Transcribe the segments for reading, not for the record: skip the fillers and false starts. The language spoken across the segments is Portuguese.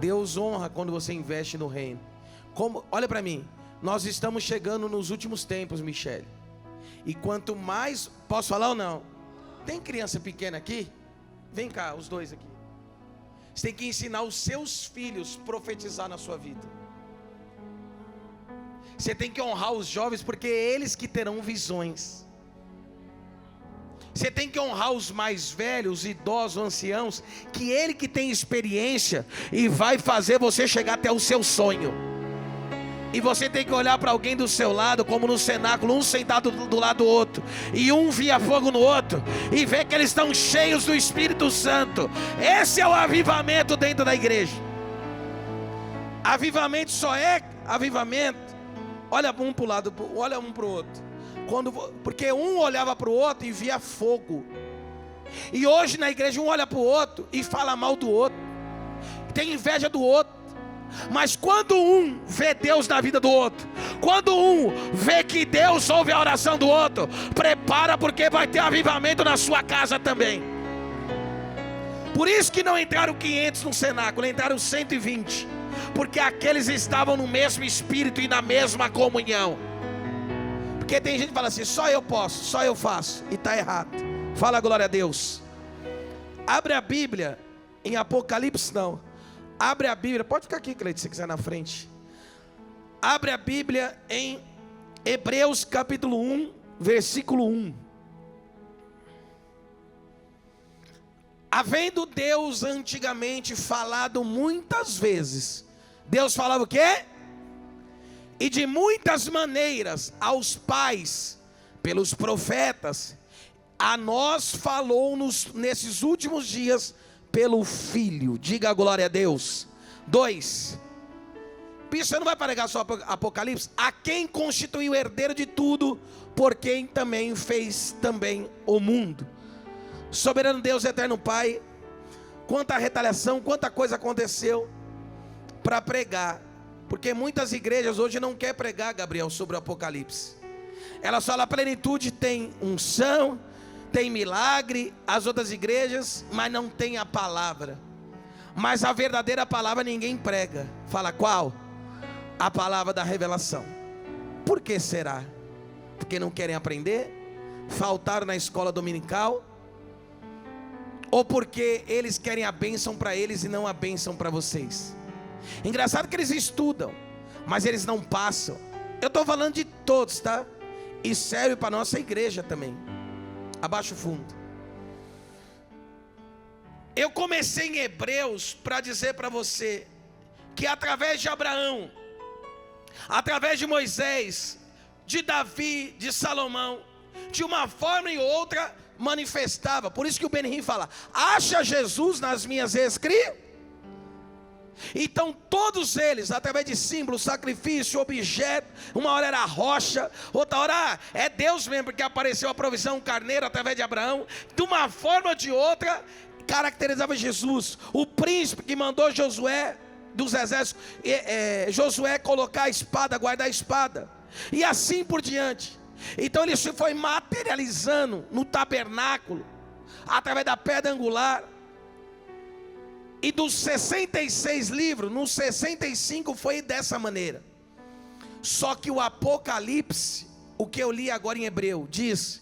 Deus honra quando você investe no reino. Olha para mim, nós estamos chegando nos últimos tempos, Michele. E quanto mais, posso falar ou não? Tem criança pequena aqui? Vem cá, os dois aqui. Você tem que ensinar os seus filhos a profetizar na sua vida. Você tem que honrar os jovens, porque é eles que terão visões. Você tem que honrar os mais velhos, os idosos, os anciãos, que ele que tem experiência e vai fazer você chegar até o seu sonho. E você tem que olhar para alguém do seu lado, como no cenáculo, um sentado do lado do outro, e um via fogo no outro, e ver que eles estão cheios do Espírito Santo. Esse é o avivamento dentro da igreja. Avivamento só é avivamento. Olha um para o lado, olha um para o outro. Porque um olhava para o outro e via fogo. E hoje na igreja um olha para o outro e fala mal do outro, tem inveja do outro. Mas quando um vê Deus na vida do outro, quando um vê que Deus ouve a oração do outro, prepara, porque vai ter avivamento na sua casa também. Por isso que não entraram 500 no cenáculo, entraram 120, porque aqueles estavam no mesmo espírito e na mesma comunhão. Porque tem gente que fala assim: só eu posso, só eu faço, e está errado. Fala glória a Deus. Abre a Bíblia em Apocalipse, não. Abre a Bíblia, pode ficar aqui, Cleide, se quiser na frente. Abre a Bíblia em Hebreus capítulo 1, versículo 1. Havendo Deus antigamente falado muitas vezes, Deus falava o quê? E de muitas maneiras aos pais, pelos profetas, a nós falou-nos nesses últimos dias pelo Filho. Diga a glória a Deus. 2. Você não vai pregar só Apocalipse? A quem constituiu herdeiro de tudo, por quem também fez também o mundo. Soberano Deus, eterno Pai, quanta retaliação, quanta coisa aconteceu para pregar. Porque muitas igrejas hoje não querem pregar, Gabriel, sobre o Apocalipse. Elas falam: a plenitude tem unção, tem milagre. As outras igrejas, mas não tem a palavra. Mas a verdadeira palavra ninguém prega. Fala qual? A palavra da revelação. Por que será? Porque não querem aprender? Faltaram na escola dominical? Ou porque eles querem a bênção para eles e não a bênção para vocês? Engraçado que eles estudam, mas eles não passam. Eu estou falando de todos, tá? E serve para a nossa igreja também. Abaixa o fundo. Eu comecei em Hebreus para dizer para você que através de Abraão, através de Moisés, de Davi, de Salomão, de uma forma e outra manifestava. Por isso que o Benihim fala: acha Jesus nas minhas escrituras. Então todos eles, através de símbolo, sacrifício, objeto, uma hora era rocha, outra hora é Deus mesmo, porque apareceu a provisão, um carneiro através de Abraão. De uma forma ou de outra caracterizava Jesus, o príncipe que mandou Josué dos exércitos, Josué colocar a espada, guardar a espada, e assim por diante. Então ele se foi materializando no tabernáculo, através da pedra angular. E dos 66 livros, nos 65 foi dessa maneira. Só que o Apocalipse, o que eu li agora em Hebreu, diz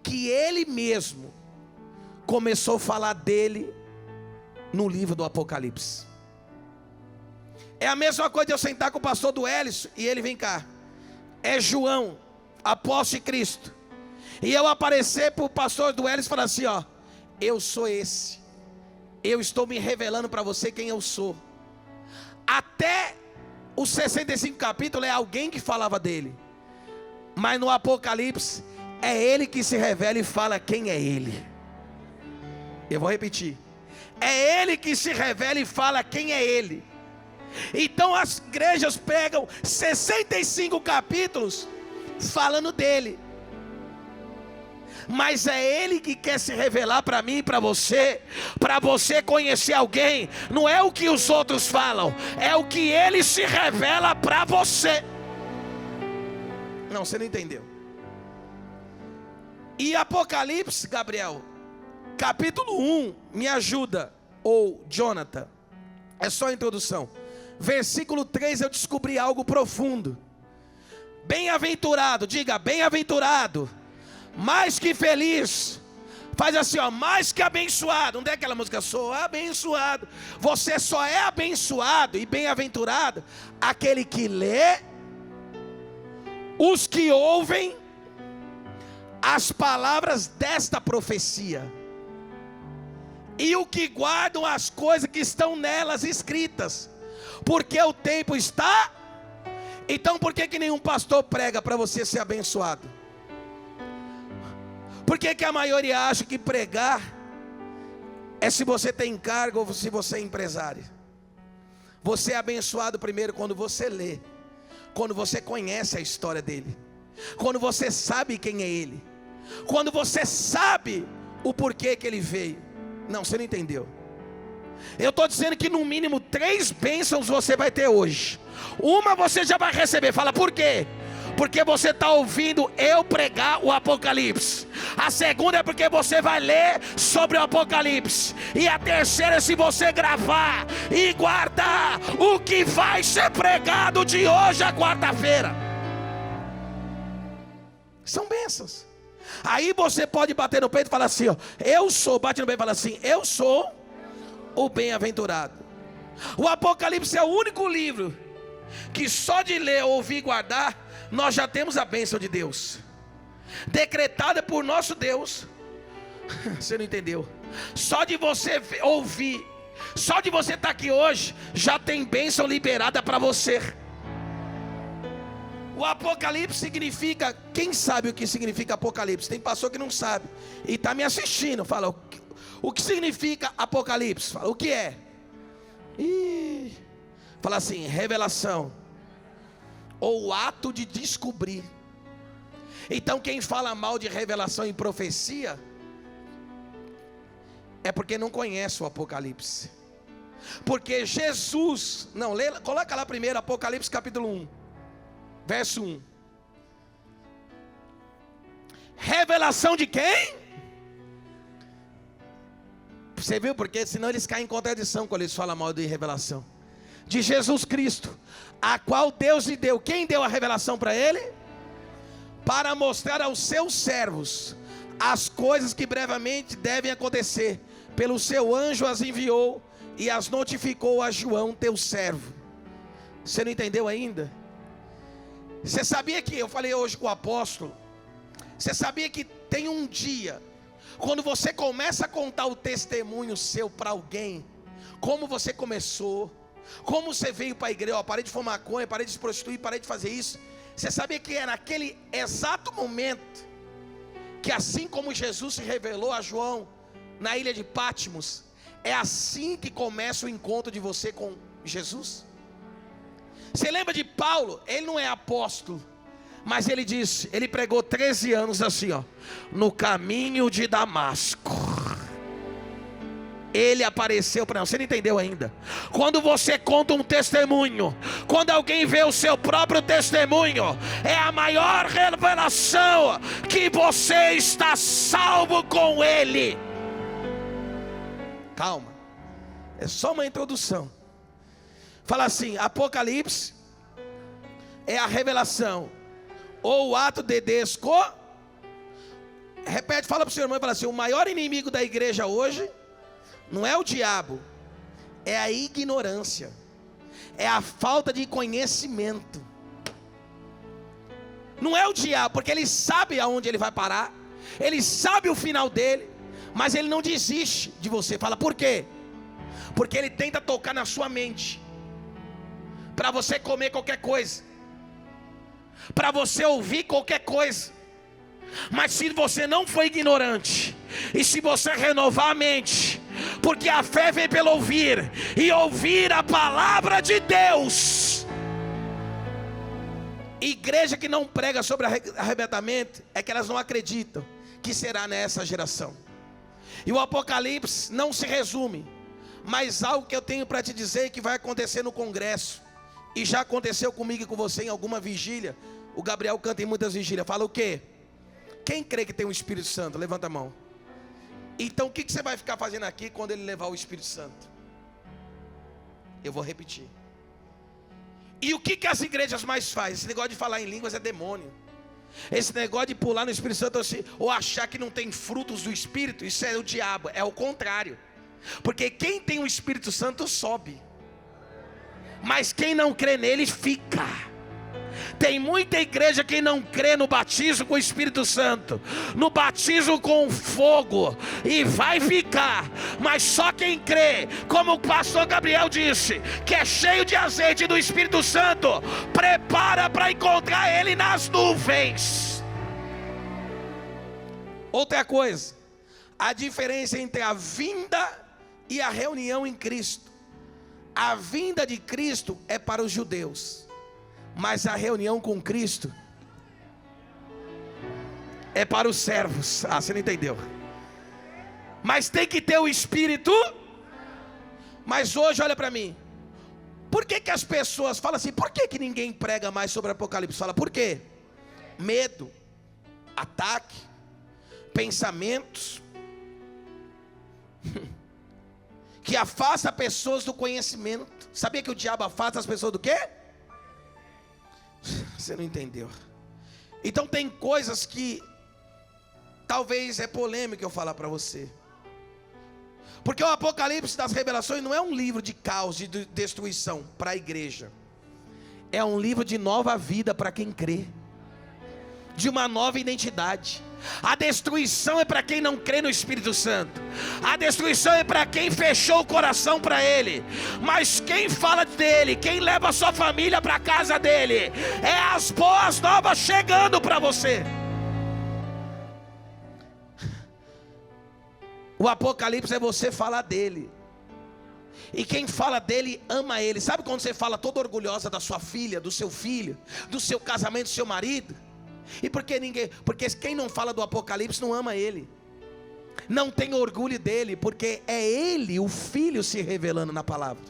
que ele mesmo começou a falar dele no livro do Apocalipse. É a mesma coisa de eu sentar com o pastor do Hélice e ele vem cá. É João, apóstolo de Cristo. E eu aparecer para o pastor do Hélice e falar assim: ó, eu sou esse. Eu estou me revelando para você quem eu sou. Até os 65 capítulos é alguém que falava dele. Mas no Apocalipse é ele que se revela e fala quem é ele. Eu vou repetir. É ele que se revela e fala quem é ele. Então as igrejas pregam 65 capítulos falando dele. Mas é ele que quer se revelar para mim e para você conhecer alguém. Não é o que os outros falam, é o que ele se revela para você. Não, você não entendeu. E Apocalipse, Gabriel, capítulo 1, me ajuda, ou Jonathan, É só a introdução. Versículo 3 eu descobri algo profundo. Bem-aventurado, diga bem-aventurado, mais que feliz. Faz assim, ó, mais que abençoado. Onde é aquela música? Sou abençoado. Você só é abençoado e bem-aventurado aquele que lê, os que ouvem as palavras desta profecia e o que guardam as coisas que estão nelas escritas, porque o tempo está. Então por que nenhum pastor prega para você ser abençoado? Por que a maioria acha que pregar é se você tem cargo ou se você é empresário? Você é abençoado primeiro quando você lê, quando você conhece a história dele, quando você sabe quem é ele, quando você sabe o porquê que ele veio. Não, você não entendeu. Eu estou dizendo que no mínimo 3 bênçãos você vai ter hoje. Uma você já vai receber. Fala, por quê? Porque você está ouvindo eu pregar o Apocalipse. A segunda é porque você vai ler sobre o Apocalipse. E a terceira é se você gravar e guardar o que vai ser pregado de hoje a quarta-feira. São bênçãos. Aí você pode bater no peito e falar assim, ó, eu sou, bate no peito e fala assim, eu sou o bem-aventurado. O Apocalipse é o único livro que só de ler, ouvir e guardar, nós já temos a bênção de Deus, decretada por nosso Deus. Você não entendeu? Só de você ouvir, só de você estar aqui hoje, já tem bênção liberada para você. O Apocalipse significa, quem sabe o que significa Apocalipse? Tem pastor que não sabe e está me assistindo. Fala, o que significa Apocalipse? Fala, o que é? Fala assim, revelação, ou o ato de descobrir. Então quem fala mal de revelação e profecia é porque não conhece o Apocalipse. Porque Jesus, não, coloca lá primeiro Apocalipse capítulo 1, verso 1. Revelação de quem? Você viu? Porque senão eles caem em contradição quando eles falam mal de revelação. De Jesus Cristo, a qual Deus lhe deu. Quem deu a revelação para ele? Para mostrar aos seus servos as coisas que brevemente devem acontecer. Pelo seu anjo as enviou e as notificou a João, teu servo. Você não entendeu ainda? Você sabia que, eu falei hoje com o apóstolo, você sabia que tem um dia, quando você começa a contar o testemunho seu para alguém, como você começou, como você veio para a igreja, parei de fumar maconha, parei de se prostituir, parei de fazer isso. Você sabia que é naquele exato momento, que assim como Jesus se revelou a João, na ilha de Patmos, é assim que começa o encontro de você com Jesus? Você lembra de Paulo? Ele não é apóstolo, mas ele disse, ele pregou 13 anos assim, ó, no caminho de Damasco. Ele apareceu para nós. Você não entendeu ainda? Quando você conta um testemunho, quando alguém vê o seu próprio testemunho, é a maior revelação que você está salvo com ele. Calma, é só uma introdução. Fala assim, Apocalipse é a revelação ou o ato de repete, fala para o seu irmão e fala assim, o maior inimigo da igreja hoje não é o diabo, é a ignorância, é a falta de conhecimento. Não é o diabo, porque ele sabe aonde ele vai parar, ele sabe o final dele, mas ele não desiste de você. Fala, por quê? Porque ele tenta tocar na sua mente, para você comer qualquer coisa, para você ouvir qualquer coisa. Mas se você não for ignorante, e se você renovar a mente, porque a fé vem pelo ouvir, e ouvir a palavra de Deus. Igreja que não prega sobre arrebatamento, é que elas não acreditam que será nessa geração. E o Apocalipse não se resume, mas algo que eu tenho para te dizer que vai acontecer no congresso, e já aconteceu comigo e com você em alguma vigília. O Gabriel canta em muitas vigílias. Fala o quê? Quem crê que tem o Espírito Santo? Levanta a mão. Então o que você vai ficar fazendo aqui quando ele levar o Espírito Santo? Eu vou repetir. E o que as igrejas mais fazem? Esse negócio de falar em línguas é demônio. Esse negócio de pular no Espírito Santo ou achar que não tem frutos do Espírito, isso é o diabo. É o contrário. Porque quem tem o Espírito Santo sobe, mas quem não crê nele fica. Tem muita igreja que não crê no batismo com o Espírito Santo, no batismo com fogo, e vai ficar. Mas só quem crê, como o pastor Gabriel disse, que é cheio de azeite do Espírito Santo, prepara para encontrar ele nas nuvens. Outra coisa, a diferença entre a vinda e a reunião em Cristo. A vinda de Cristo é para os judeus, mas a reunião com Cristo é para os servos. Ah, você não entendeu. Mas tem que ter o Espírito. Mas hoje, olha para mim. Por que as pessoas falam assim? Por que ninguém prega mais sobre Apocalipse? Fala, por quê? Medo, ataque, pensamentos que afasta pessoas do conhecimento. Sabia que o diabo afasta as pessoas do quê? Você não entendeu. Então tem coisas que talvez é polêmico eu falar para você. Porque o Apocalipse das Revelações não é um livro de caos, de destruição para a igreja. É um livro de nova vida para quem crê, de uma nova identidade. A destruição é para quem não crê no Espírito Santo. A destruição é para quem fechou o coração para Ele. Mas quem fala dele, quem leva a sua família para a casa dele, é as boas novas chegando para você. O Apocalipse é você falar dele. E quem fala dele, ama ele. Sabe quando você fala toda orgulhosa da sua filha, do seu filho, do seu casamento, do seu marido? E por que ninguém? Porque quem não fala do Apocalipse não ama ele, não tem orgulho dele, porque é ele, o Filho, se revelando na palavra.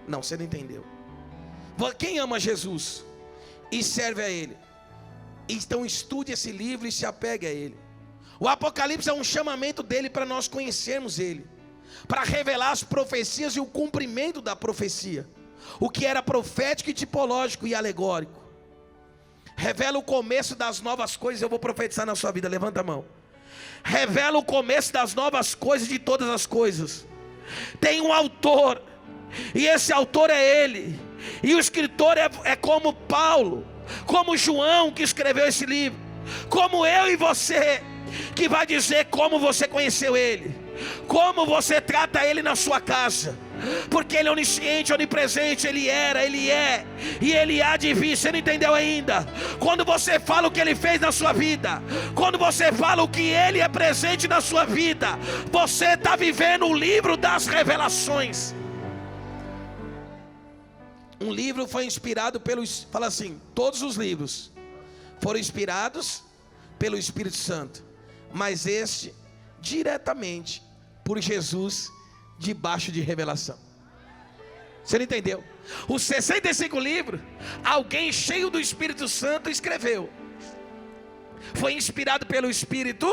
Não, você não entendeu. Quem ama Jesus e serve a ele, então estude esse livro e se apegue a ele. O Apocalipse é um chamamento dele para nós conhecermos ele, para revelar as profecias e o cumprimento da profecia, o que era profético e tipológico e alegórico. Revela o começo das novas coisas. Eu vou profetizar na sua vida, levanta a mão. Revela o começo das novas coisas, de todas as coisas. Tem um autor, e esse autor é ele. E o escritor é como Paulo, como João, que escreveu esse livro, como eu e você, que vai dizer como você conheceu ele, como você trata ele na sua casa. Porque ele é onisciente, onipresente. Ele era, ele é e ele há de vir. Você não entendeu ainda? Quando você fala o que ele fez na sua vida, quando você fala o que ele é presente na sua vida, você está vivendo o livro das revelações. Um livro foi inspirado pelo... Fala assim, todos os livros foram inspirados pelo Espírito Santo, mas este diretamente por Jesus, debaixo de revelação. Você não entendeu? Os 65 livros, alguém cheio do Espírito Santo escreveu. Foi inspirado pelo Espírito,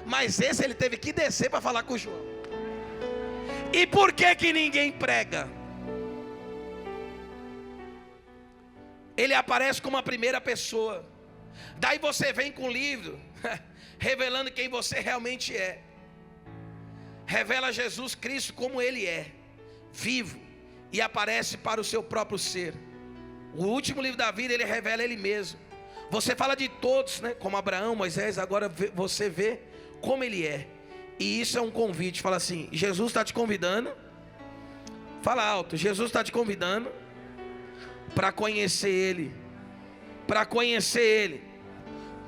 mas esse ele teve que descer para falar com João. E por que ninguém prega? Ele aparece como a primeira pessoa. Daí você vem com o livro revelando quem você realmente é. Revela Jesus Cristo como ele é, vivo, e aparece para o seu próprio ser. O último livro da vida, ele revela ele mesmo. Você fala de todos, né? Como Abraão, Moisés. Agora você vê como ele é. E isso é um convite. Fala assim, Jesus está te convidando. Fala alto, Jesus está te convidando para conhecer ele. Para conhecer ele.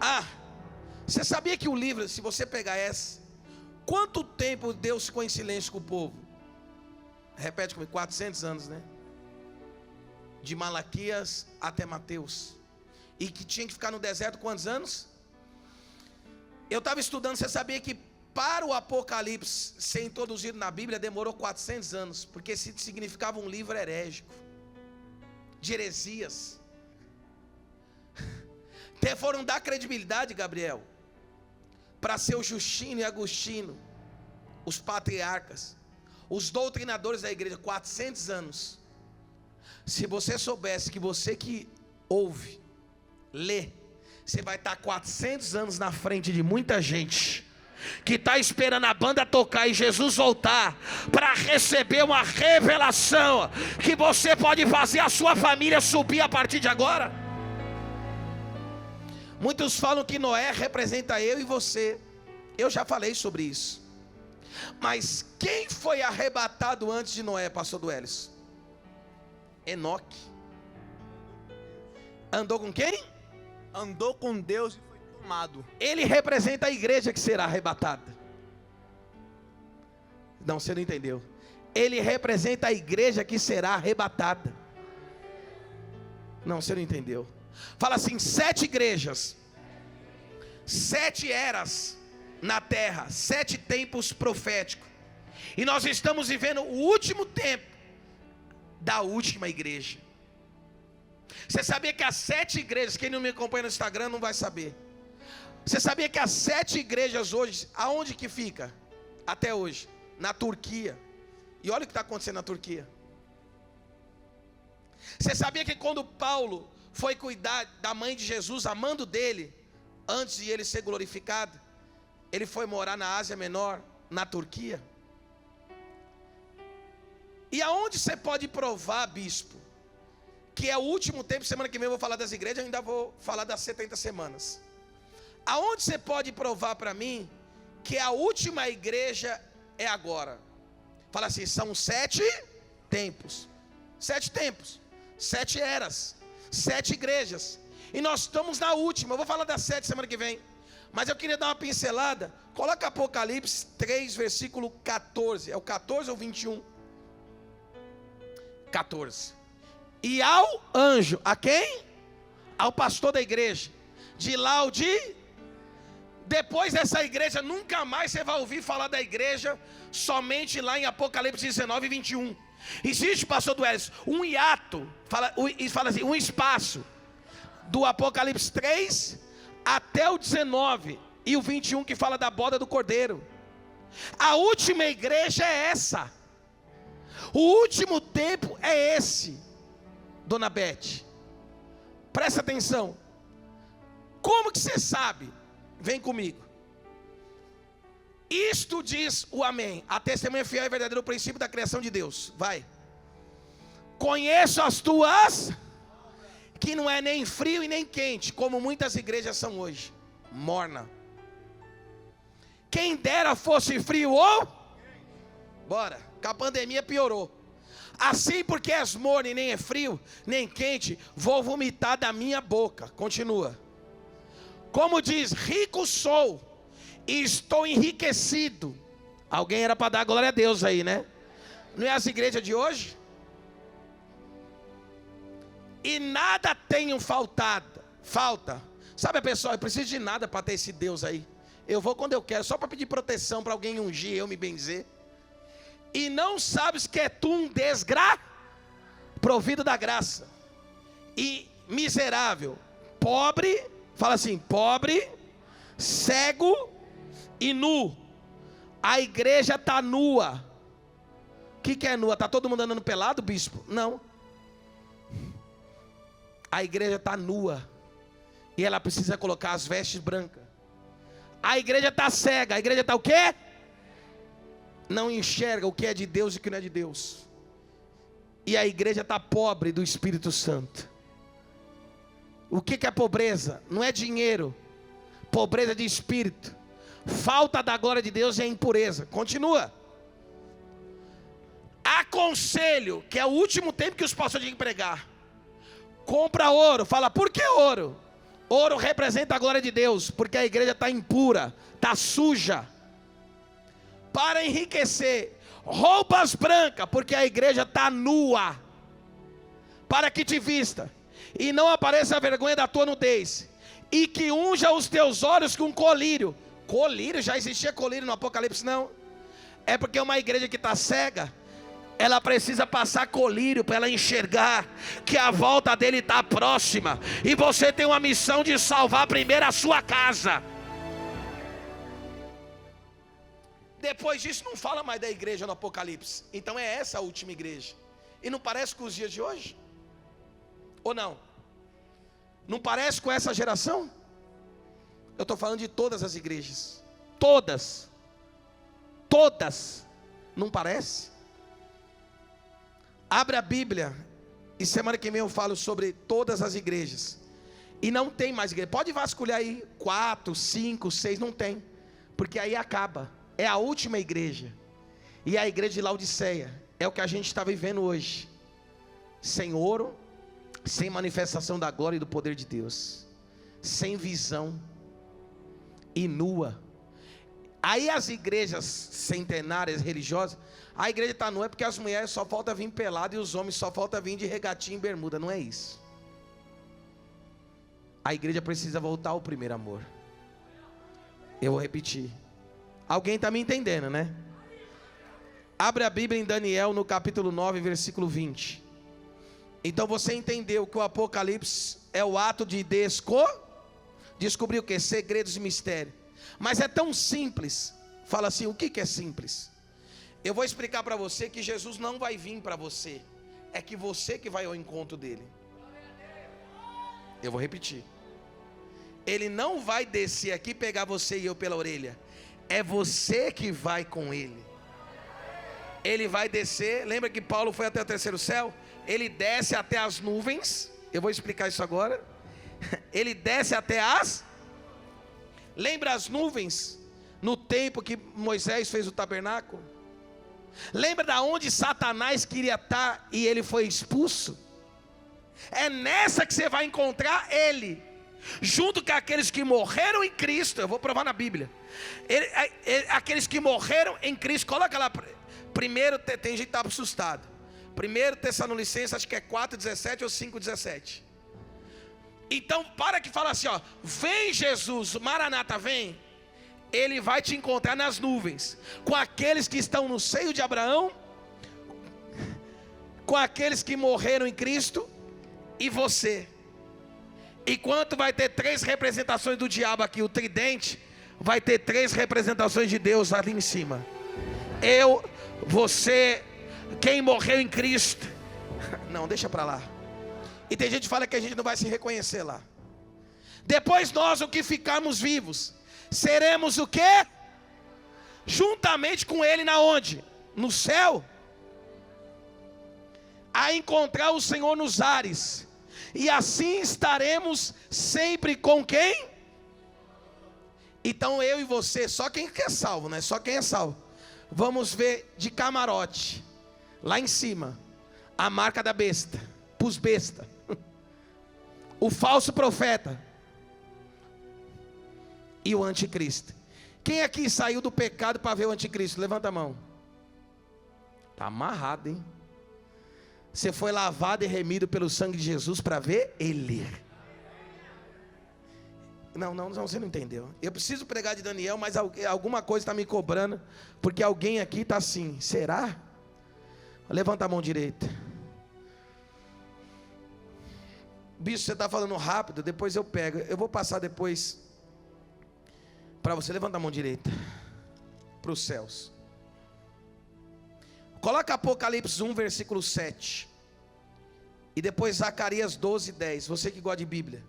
Ah, você sabia que o livro, se você pegar essa, quanto tempo Deus ficou em silêncio com o povo? Repete comigo, 400 anos, né? De Malaquias até Mateus. E que tinha que ficar no deserto quantos anos? Eu estava estudando, você sabia que para o Apocalipse ser introduzido na Bíblia demorou 400 anos, porque significava um livro herégico, de heresias. Até foram dar credibilidade, Gabriel, para ser o Justino e Agostinho, os patriarcas, os doutrinadores da igreja, 400 anos Se você soubesse que você que ouve, lê, você vai estar 400 anos na frente de muita gente que está esperando a banda tocar e Jesus voltar para receber uma revelação que você pode fazer a sua família subir a partir de agora. Muitos falam que Noé representa eu e você. Eu já falei sobre isso. Mas quem foi arrebatado antes de Noé, pastor Duelis? Enoque. Andou com quem? Andou com Deus e foi tomado. Ele representa a igreja que será arrebatada. Não, você não entendeu. Ele representa a igreja que será arrebatada. Não, você não entendeu. Fala assim: 7 igrejas, 7 eras na terra, 7 tempos proféticos. E nós estamos vivendo o último tempo da última igreja. Você sabia que as 7 igrejas, quem não me acompanha no Instagram não vai saber. Você sabia que as 7 igrejas hoje, aonde que fica? Até hoje, na Turquia. E olha o que está acontecendo na Turquia. Você sabia que quando Paulo foi cuidar da mãe de Jesus, amando dele, antes de ele ser glorificado, ele foi morar na Ásia Menor, na Turquia? E aonde você pode provar, bispo, que é o último tempo? Semana que vem eu vou falar das igrejas, eu ainda vou falar das 70 semanas. Aonde você pode provar para mim que a última igreja é agora? Fala assim: são 7 tempos. 7 tempos, 7 eras, 7 igrejas. E nós estamos na última. Eu vou falar das 7 semana que vem. Mas eu queria dar uma pincelada. Coloca Apocalipse 3, versículo 14. É o 14 ou 21? 14. E ao anjo, a quem? Ao pastor da igreja de Laodiceia. Depois dessa igreja, nunca mais você vai ouvir falar da igreja, somente lá em Apocalipse 19, 21. Existe, pastor Duelis, um hiato, fala assim, um espaço, do Apocalipse 3 até o 19 e o 21, que fala da boda do Cordeiro. A última igreja é essa. O último tempo é esse, dona Beth. Presta atenção. Como que você sabe? Vem comigo. Isto diz o amém. A testemunha fiel e verdadeira, o princípio da criação de Deus. Vai. Conheço as tuas, que não é nem frio e nem quente, como muitas igrejas são hoje. Morna. Quem dera fosse frio ou... Bora. Com a pandemia piorou. Assim, porque és morno e nem é frio, nem quente, vou vomitar da minha boca. Continua. Como diz, rico sou e estou enriquecido. Alguém era para dar glória a Deus aí, né? Não é as igrejas de hoje? E nada tenho faltado. Falta. Sabe, pessoal, eu preciso de nada para ter esse Deus aí. Eu vou quando eu quero, só para pedir proteção para alguém ungir, eu me benzer. E não sabes que é tu um provido da graça, e miserável, pobre, fala assim, pobre, cego e nu. A igreja está nua. O que é nua? Está todo mundo andando pelado, bispo? Não. A igreja está nua, e ela precisa colocar as vestes brancas. A igreja está cega. A igreja está o quê? Não enxerga o que é de Deus e o que não é de Deus. E a igreja está pobre do Espírito Santo. O que é pobreza? Não é dinheiro. Pobreza de espírito. Falta da glória de Deus é impureza. Continua. Aconselho, que é o último tempo que os pastores têm que pregar. Compra ouro. Fala, por que ouro? Ouro representa a glória de Deus, porque a igreja está impura, está suja. Para enriquecer, roupas brancas, porque a igreja está nua, para que te vista, e não apareça a vergonha da tua nudez, e que unja os teus olhos com colírio. Colírio, já existia colírio no Apocalipse? Não. É porque uma igreja que está cega, ela precisa passar colírio para ela enxergar que a volta dele está próxima, e você tem uma missão de salvar primeiro a sua casa. Depois disso não fala mais da igreja no Apocalipse. Então é essa a última igreja. E não parece com os dias de hoje? Ou não? Não parece com essa geração? Eu estou falando de todas as igrejas. Todas. Todas. Não parece? Abre a Bíblia. E semana que vem eu falo sobre todas as igrejas. E não tem mais igreja. Pode vasculhar aí 4, 5, 6, não tem. Porque aí acaba. É a última igreja. E a igreja de Laodiceia é o que a gente está vivendo hoje. Sem ouro, sem manifestação da glória e do poder de Deus. Sem visão. E nua. Aí as igrejas centenárias religiosas, a igreja está nua porque as mulheres só falta vir pelada e os homens só falta vir de regatinha e bermuda. Não é isso. A igreja precisa voltar ao primeiro amor. Eu vou repetir. Alguém está me entendendo, né? Abre a Bíblia em Daniel no capítulo 9, versículo 20. Então você entendeu que o Apocalipse é o ato de descobrir o que? Segredos e mistérios. Mas é tão simples. Fala assim, o que é simples? Eu vou explicar para você que Jesus não vai vir para você. É que você que vai ao encontro dele. Eu vou repetir. Ele não vai descer aqui e pegar você e eu pela orelha. É você que vai com ele. Ele vai descer. Lembra que Paulo foi até o terceiro céu? Ele desce até as nuvens. Eu vou explicar isso agora. Ele desce até as... Lembra as nuvens? No tempo que Moisés fez o tabernáculo? Lembra da onde Satanás queria estar e ele foi expulso? É nessa que você vai encontrar ele, junto com aqueles que morreram em Cristo. Eu vou provar na Bíblia. Aqueles que morreram em Cristo. Coloca lá. Primeiro, tem gente que está assustado. 1 Tessalonicenses, acho que é 4,17 ou 5,17. Então, para que fala assim, ó, vem Jesus, Maranata, vem. Ele vai te encontrar nas nuvens, com aqueles que estão no seio de Abraão, com aqueles que morreram em Cristo, e você. Enquanto vai ter 3 representações do diabo aqui, o tridente, vai ter 3 representações de Deus ali em cima. Eu, você, quem morreu em Cristo. Não, deixa para lá. E tem gente que fala que a gente não vai se reconhecer lá. Depois nós, o que ficarmos vivos, seremos o quê? Juntamente com ele na onde? No céu. A encontrar o Senhor nos ares. E assim estaremos sempre com quem? Então eu e você, só quem é salvo, né? Só quem é salvo. Vamos ver de camarote, lá em cima, a marca da besta, pus besta. O falso profeta e o anticristo. Quem aqui saiu do pecado para ver o anticristo? Levanta a mão. Está amarrado, hein? Você foi lavado e remido pelo sangue de Jesus para ver ele. Não, você não entendeu. Eu preciso pregar de Daniel, mas alguma coisa está me cobrando, porque alguém aqui está assim, será? Levanta a mão direita. Bicho, você está falando rápido, depois eu pego. Eu vou passar depois para você. Levanta a mão direita para os céus. Coloca Apocalipse 1, versículo 7. E depois Zacarias 12, 10. Você que gosta de Bíblia,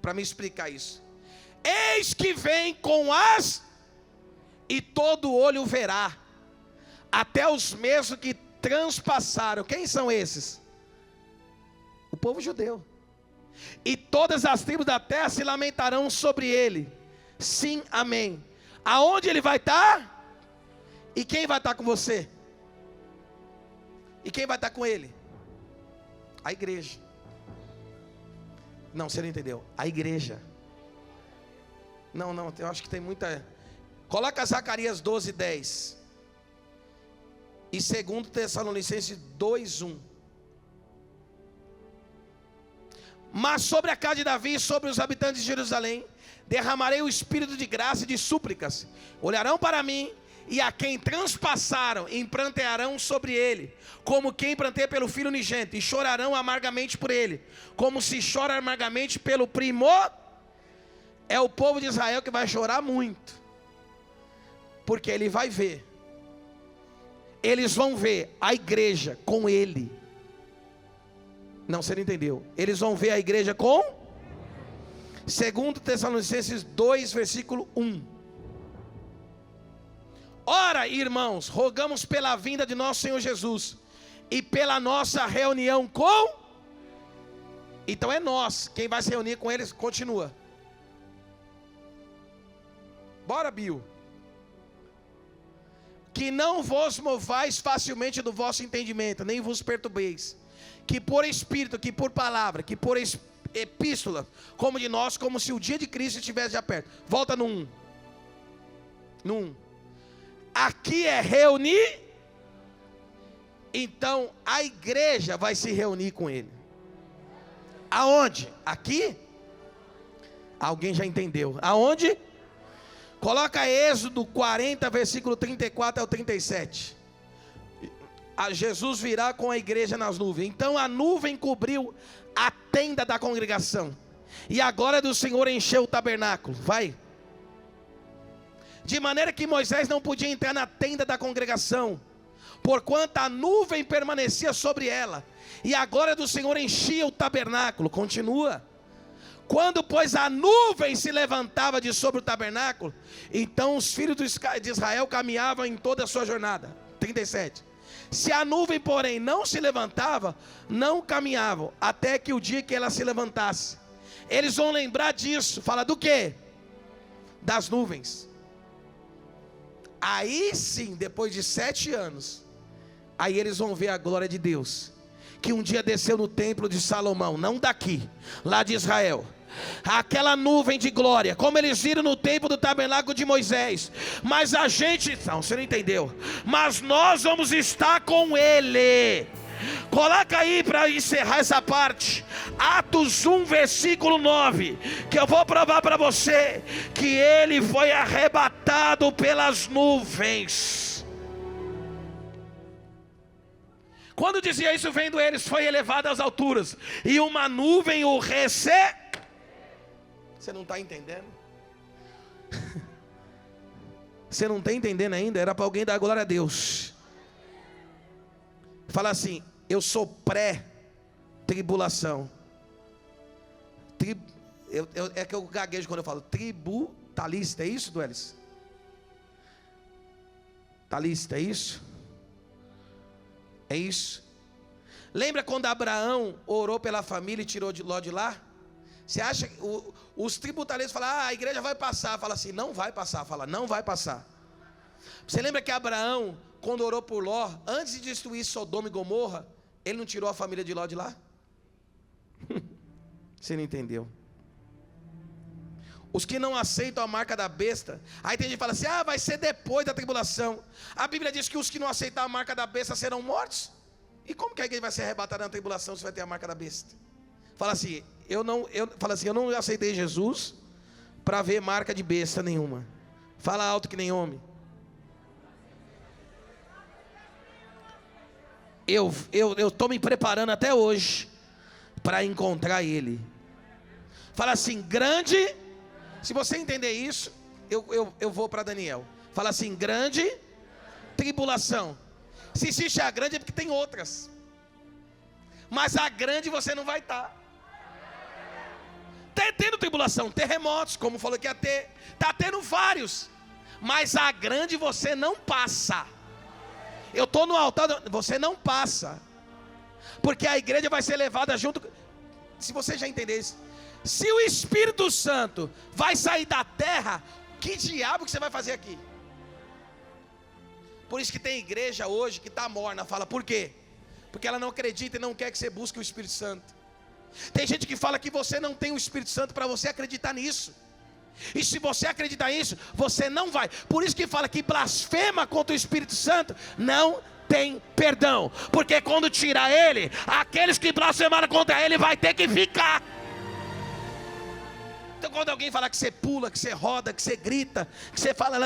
para me explicar isso. Eis que vem com as, e todo olho verá, até os mesmos que transpassaram. Quem são esses? O povo judeu. E todas as tribos da terra se lamentarão sobre ele. Sim, amém. Aonde ele vai estar? E quem vai estar com você? E quem vai estar com ele? A igreja. Não, você não entendeu. A igreja. Não, eu acho que tem muita. Coloca Zacarias 12, 10. E 2 Tessalonicenses 2, 1. Mas sobre a casa de Davi e sobre os habitantes de Jerusalém derramarei o espírito de graça e de súplicas. Olharão para mim, e a quem transpassaram imprantearão sobre ele, como quem pranteia pelo filho unigênito, e chorarão amargamente por ele, como se chora amargamente pelo primor. É o povo de Israel que vai chorar muito, porque ele vai ver, eles vão ver a igreja com ele. Não, você não entendeu. Eles vão ver a igreja com 2 Tessalonicenses 2, versículo 1. Ora, irmãos, rogamos pela vinda de nosso Senhor Jesus e pela nossa reunião com... Então é nós, quem vai se reunir com eles, continua. Bora, Bill. Que não vos movais facilmente do vosso entendimento, nem vos perturbeis, que por espírito, que por palavra, que por epístola, como de nós, como se o dia de Cristo estivesse já perto. Volta no 1. No 1. Aqui é reunir. Então a igreja vai se reunir com ele. Aonde? Aqui? Alguém já entendeu? Aonde? Coloca Êxodo 40, versículo 34 ao 37. Jesus virá com a igreja nas nuvens. Então a nuvem cobriu a tenda da congregação, e a glória do Senhor encheu o tabernáculo. Vai. De maneira que Moisés não podia entrar na tenda da congregação, porquanto a nuvem permanecia sobre ela, e a glória do Senhor enchia o tabernáculo. Continua. Quando, pois, a nuvem se levantava de sobre o tabernáculo, então os filhos de Israel caminhavam em toda a sua jornada. 37. Se a nuvem, porém, não se levantava, não caminhavam, até que o dia que ela se levantasse. Eles vão lembrar disso. Fala do quê? Das nuvens. Aí sim, depois de 7 anos, aí eles vão ver a glória de Deus, que um dia desceu no templo de Salomão, não daqui, lá de Israel. Aquela nuvem de glória, como eles viram no templo do tabernáculo de Moisés. Mas a gente, não, você não entendeu. Mas nós vamos estar com ele. Coloca aí para encerrar essa parte, Atos 1, versículo 9, que eu vou provar para você que ele foi arrebatado pelas nuvens. Quando dizia isso, vendo eles, foi elevado às alturas, e uma nuvem o recebeu. Você não está entendendo? Você não está entendendo ainda? Era para alguém dar glória a Deus. Fala assim: eu sou pré-tribulação. É que eu gaguejo quando eu falo tributalista. É isso, Duelis? Talista, é isso? É isso? Lembra quando Abraão orou pela família e tirou Ló de lá? Você acha que os tributalistas falam: a igreja vai passar? Fala assim: não vai passar. Fala: não vai passar. Você lembra que Abraão, quando orou por Ló, antes de destruir Sodoma e Gomorra, ele não tirou a família de Ló de lá? Você não entendeu? Os que não aceitam a marca da besta, aí tem gente que fala assim: vai ser depois da tribulação. A Bíblia diz que os que não aceitar a marca da besta serão mortos. E como que a igreja vai ser arrebatada na tribulação se vai ter a marca da besta? Fala assim: eu não aceitei Jesus para ver marca de besta nenhuma. Fala alto que nem homem. Eu estou me preparando até hoje para encontrar ele. Fala assim: grande. Se você entender isso, eu vou para Daniel. Fala assim: grande tribulação. Se existe a grande é porque tem outras, mas a grande você não vai estar. Está tendo tribulação, terremotos, como falou que ia ter. Está tendo vários, mas a grande você não passa. Eu estou no altar, você não passa, porque a igreja vai ser levada junto. Se você já entender isso, se o Espírito Santo vai sair da terra, que diabo que você vai fazer aqui? Por isso que tem igreja hoje que está morna. Fala, por quê? Porque ela não acredita e não quer que você busque o Espírito Santo. Tem gente que fala que você não tem o Espírito Santo para você acreditar nisso. E se você acreditar nisso, você não vai. Por isso que fala que blasfema contra o Espírito Santo não tem perdão. Porque quando tirar ele, aqueles que blasfemaram contra ele vai ter que ficar. Então quando alguém falar que você pula, que você roda, que você grita, que você fala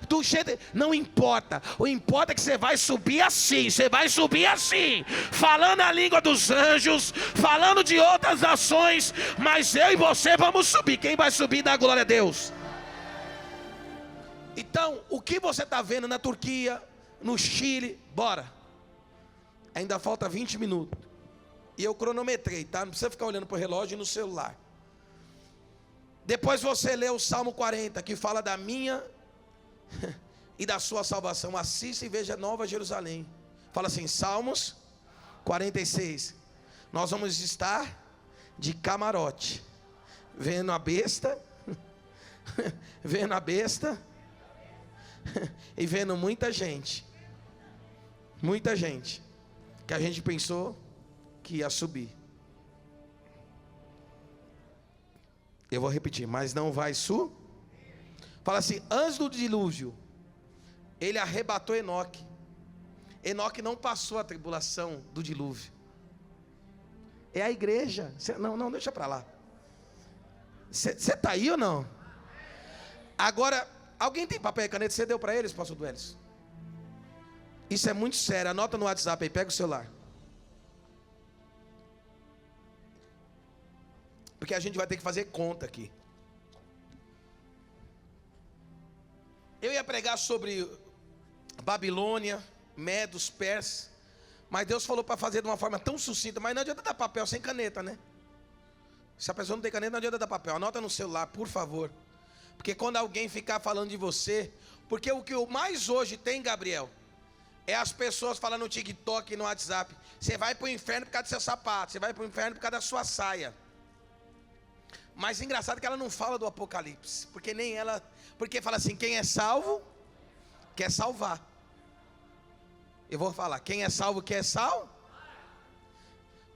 do jeito, não importa. O importa é que você vai subir assim. Você vai subir assim, falando a língua dos anjos, falando de outras nações. Mas eu e você vamos subir. Quem vai subir dá glória a Deus. Então o que você está vendo na Turquia, no Chile, bora. Ainda falta 20 minutos. E eu cronometrei, tá? Não precisa ficar olhando para o relógio e no celular. Depois você lê o Salmo 40, que fala da minha e da sua salvação. Assista e veja Nova Jerusalém. Fala assim, Salmos 46. Nós vamos estar de camarote, vendo a besta, vendo a besta e vendo muita gente, que a gente pensou que ia subir. Eu vou repetir, mas não vai subir. Fala assim, antes do dilúvio, ele arrebatou Enoque. Enoque não passou a tribulação do dilúvio. É a igreja. Não, deixa para lá. Você está aí ou não? Agora, alguém tem papel e caneta? Você deu para eles, pastor Duelis? Isso é muito sério. Anota no WhatsApp aí, pega o celular. Porque a gente vai ter que fazer conta aqui. Eu ia pregar sobre Babilônia, Medos, Persas, mas Deus falou para fazer de uma forma tão sucinta. Mas não adianta dar papel sem caneta, né? Se a pessoa não tem caneta, não adianta dar papel. Anota no celular, por favor. Porque quando alguém ficar falando de você, porque o que mais hoje tem, Gabriel, é as pessoas falando no TikTok e no WhatsApp. Você vai para o inferno por causa do seu sapato, você vai para o inferno por causa da sua saia. Mas engraçado que ela não fala do Apocalipse, porque nem ela, porque fala assim, quem é salvo, quer salvar. Eu vou falar, quem é salvo, quer salvo.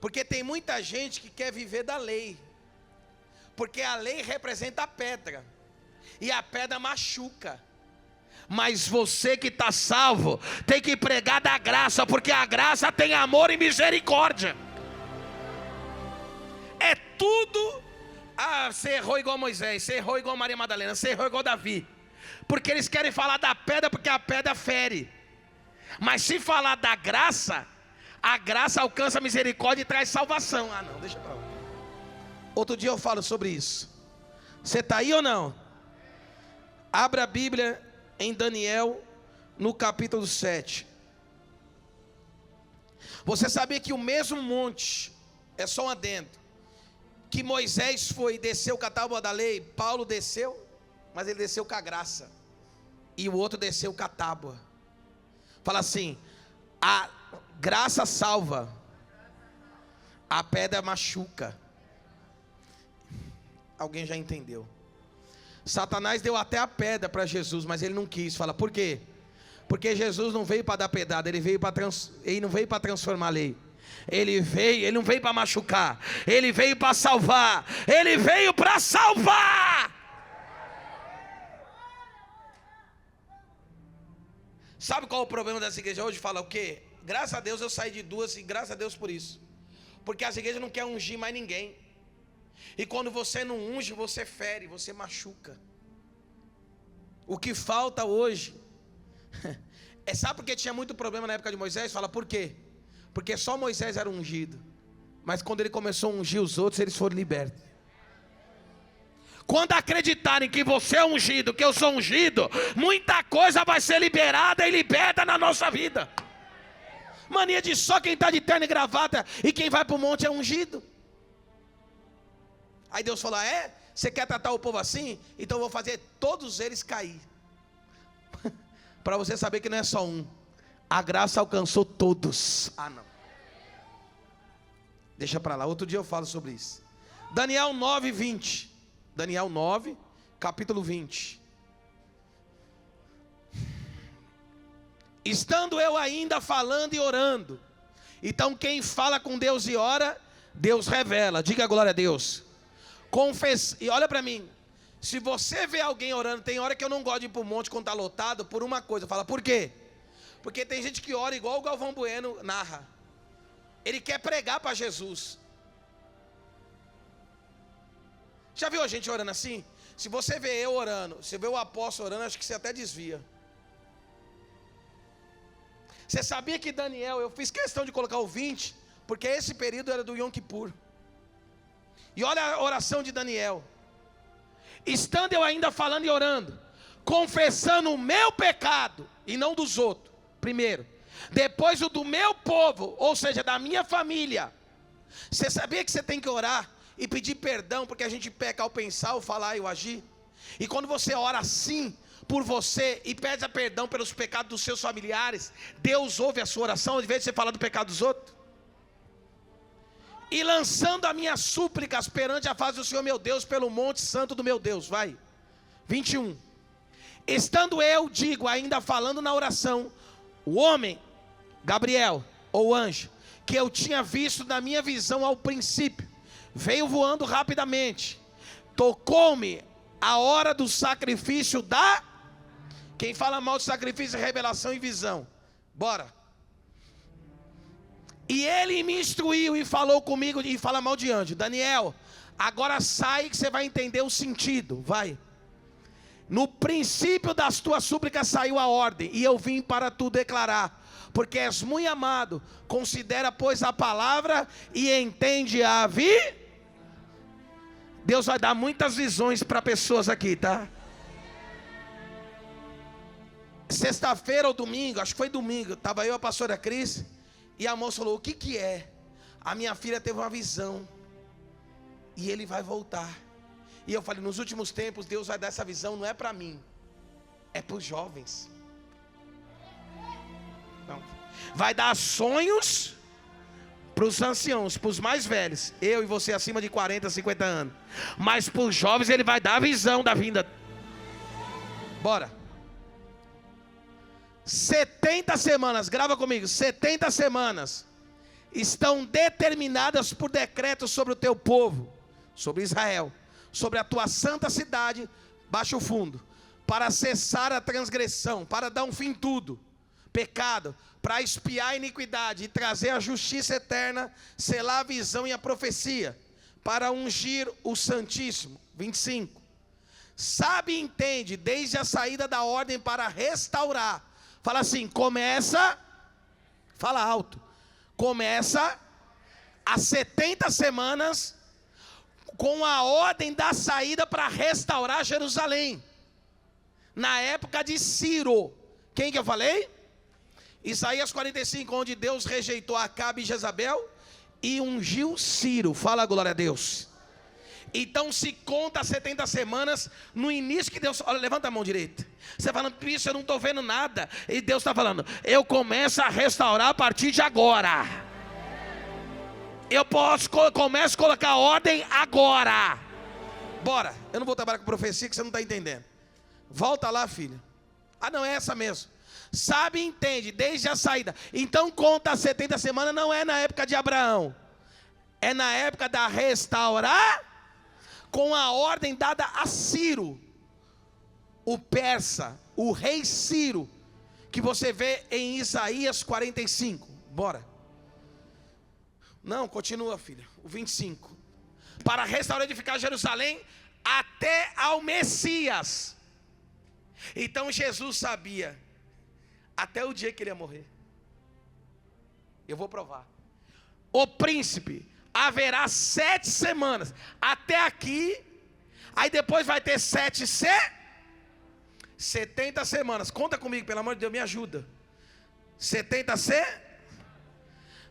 Porque tem muita gente que quer viver da lei, porque a lei representa a pedra, e a pedra machuca. Mas você que está salvo, tem que pregar da graça, porque a graça tem amor e misericórdia. É tudo. Você errou igual Moisés, você errou igual Maria Madalena, você errou igual Davi. Porque eles querem falar da pedra, porque a pedra fere. Mas se falar da graça, a graça alcança a misericórdia e traz salvação. Não, deixa pra lá. Outro dia eu falo sobre isso. Você está aí ou não? Abra a Bíblia em Daniel, no capítulo 7. Você sabia que o mesmo monte, é só um adendo, que Moisés foi, desceu com a tábua da lei, Paulo desceu, mas ele desceu com a graça, e o outro desceu com a tábua. Fala assim, a graça salva, a pedra machuca. Alguém já entendeu? Satanás deu até a pedra para Jesus, mas ele não quis. Fala, por quê? Porque Jesus não veio para dar pedrada, ele não veio para transformar a lei. Ele não veio para machucar, ele veio para salvar. Ele veio para salvar. Sabe qual é o problema dessa igreja hoje? Fala o quê? Graças a Deus eu saí de duas, e graças a Deus por isso. Porque as igrejas não querem ungir mais ninguém. E quando você não unge, você fere, você machuca. O que falta hoje sabe por que tinha muito problema na época de Moisés? Fala, por quê? Porque só Moisés era ungido, mas quando ele começou a ungir os outros, eles foram libertos. Quando acreditarem que você é ungido, que eu sou ungido, muita coisa vai ser liberada e liberta na nossa vida. Mania de só quem está de terno e gravata e quem vai para o monte é ungido. Aí Deus falou, você quer tratar o povo assim? Então eu vou fazer todos eles cair. Para você saber que não é só um. A graça alcançou todos. Não. Deixa para lá, outro dia eu falo sobre isso. Daniel 9, 20. Daniel 9, capítulo 20. Estando eu ainda falando e orando. Então quem fala com Deus e ora, Deus revela. Diga glória a Deus. E olha para mim. Se você vê alguém orando, tem hora que eu não gosto de ir para o monte quando está lotado, por uma coisa. Fala, por quê? Porque tem gente que ora igual o Galvão Bueno narra. Ele quer pregar para Jesus. Já viu a gente orando assim? Se você vê eu orando, você vê o apóstolo orando, acho que você até desvia. Você sabia que Daniel, eu fiz questão de colocar o 20, porque esse período era do Yom Kippur. E olha a oração de Daniel. Estando eu ainda falando e orando, confessando o meu pecado e não dos outros, primeiro. Depois o do meu povo, ou seja, da minha família, Você sabia que você tem que orar e pedir perdão, porque a gente peca ao pensar, ao falar e ao agir? E quando você ora assim por você e pede perdão pelos pecados dos seus familiares, Deus ouve a sua oração, ao invés de você falar do pecado dos outros. E lançando as minhas súplicas perante a face do Senhor meu Deus, pelo monte santo do meu Deus. Vai, 21. Estando eu, digo, ainda falando na oração, o homem, Gabriel, ou anjo, que eu tinha visto na minha visão ao princípio, veio voando rapidamente, tocou-me a hora do sacrifício da... Quem fala mal de sacrifício é revelação e visão. Bora. E ele me instruiu e falou comigo, e fala mal de anjo. Daniel, agora sai que você vai entender o sentido. Vai. No princípio das tuas súplicas saiu a ordem, e eu vim para tu declarar, porque és muito amado. Considera, pois, a palavra e entende a vida. Deus vai dar muitas visões para pessoas aqui, tá? Sexta-feira ou domingo, acho que foi domingo, estava eu e a pastora Cris, e a moça falou, o que é? A minha filha teve uma visão, e ele vai voltar. E eu falei, nos últimos tempos, Deus vai dar essa visão, não é para mim, é para os jovens. Não. Vai dar sonhos para os anciãos, para os mais velhos, eu e você acima de 40, 50 anos. Mas para os jovens ele vai dar a visão da vinda. Bora. 70 semanas, grava comigo, 70 semanas estão determinadas por decreto sobre o teu povo, sobre Israel, sobre a tua santa cidade, baixa o fundo, para cessar a transgressão, para dar um fim em tudo, pecado, para expiar a iniquidade e trazer a justiça eterna, selar a visão e a profecia, para ungir o Santíssimo. 25. Sabe e entende, desde a saída da ordem para restaurar. Fala assim, começa, fala alto, começa as 70 semanas com a ordem da saída para restaurar Jerusalém, na época de Ciro. Quem que eu falei? Isaías 45, onde Deus rejeitou Acabe e Jezabel e ungiu Ciro. Fala glória a Deus. Então se conta 70 semanas no início que Deus... Olha, levanta a mão direita. Você falando, isso eu não estou vendo nada. E Deus está falando, eu começo a restaurar a partir de agora. Eu começo a colocar ordem agora. Bora. Eu não vou trabalhar com profecia que você não está entendendo. Volta lá, filha. Ah não, é essa mesmo. Sabe e entende, desde a saída. Então conta 70 semanas, não é na época de Abraão. É na época da restaurar, com a ordem dada a Ciro, o persa, o rei Ciro, que você vê em Isaías 45. Bora. Não, continua, filha. O 25. Para restaurar e edificar Jerusalém até ao Messias. Então Jesus sabia até o dia que ele ia morrer. Eu vou provar. O príncipe haverá 7 semanas. Até aqui. Aí depois vai ter 70 semanas. Conta comigo, pelo amor de Deus, me ajuda. 70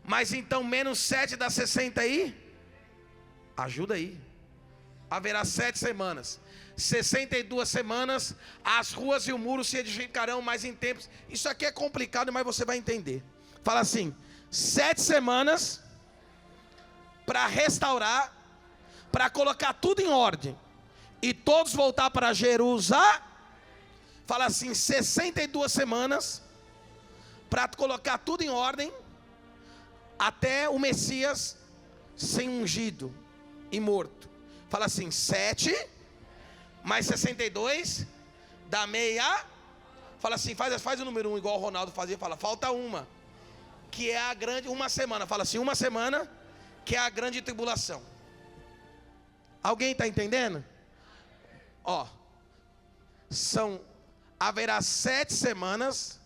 mas então menos 7 dá 60 aí. Ajuda aí. Haverá 7 semanas. 62 semanas, as ruas e o muro se edificarão mais em tempos. Isso aqui é complicado, mas você vai entender. Fala assim, 7 semanas para restaurar, para colocar tudo em ordem e todos voltar para Jerusalém. Fala assim, 62 semanas para colocar tudo em ordem até o Messias ser ungido e morto. Fala assim, 7 mais 62 dá meia. Fala assim, faz o número 1 igual o Ronaldo fazia. Fala, falta uma, que é a grande, uma semana. Fala assim, uma semana, que é a grande tribulação. Alguém está entendendo? Ó, haverá 7 semanas,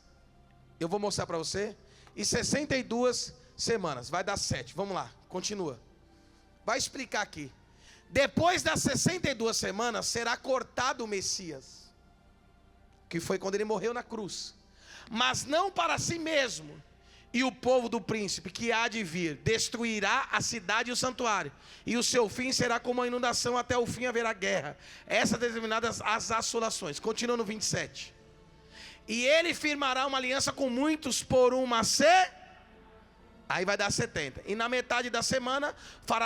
eu vou mostrar para você, e 62 semanas, vai dar 7, vamos lá, continua. Vai explicar aqui. Depois das 62 semanas, será cortado o Messias, que foi quando ele morreu na cruz. Mas não para si mesmo, e o povo do príncipe que há de vir destruirá a cidade e o santuário, e o seu fim será como a inundação, até o fim haverá guerra. Essas determinadas as assolações. Continua no 27. E ele firmará uma aliança com muitos por uma aí vai dar 70. E na metade da semana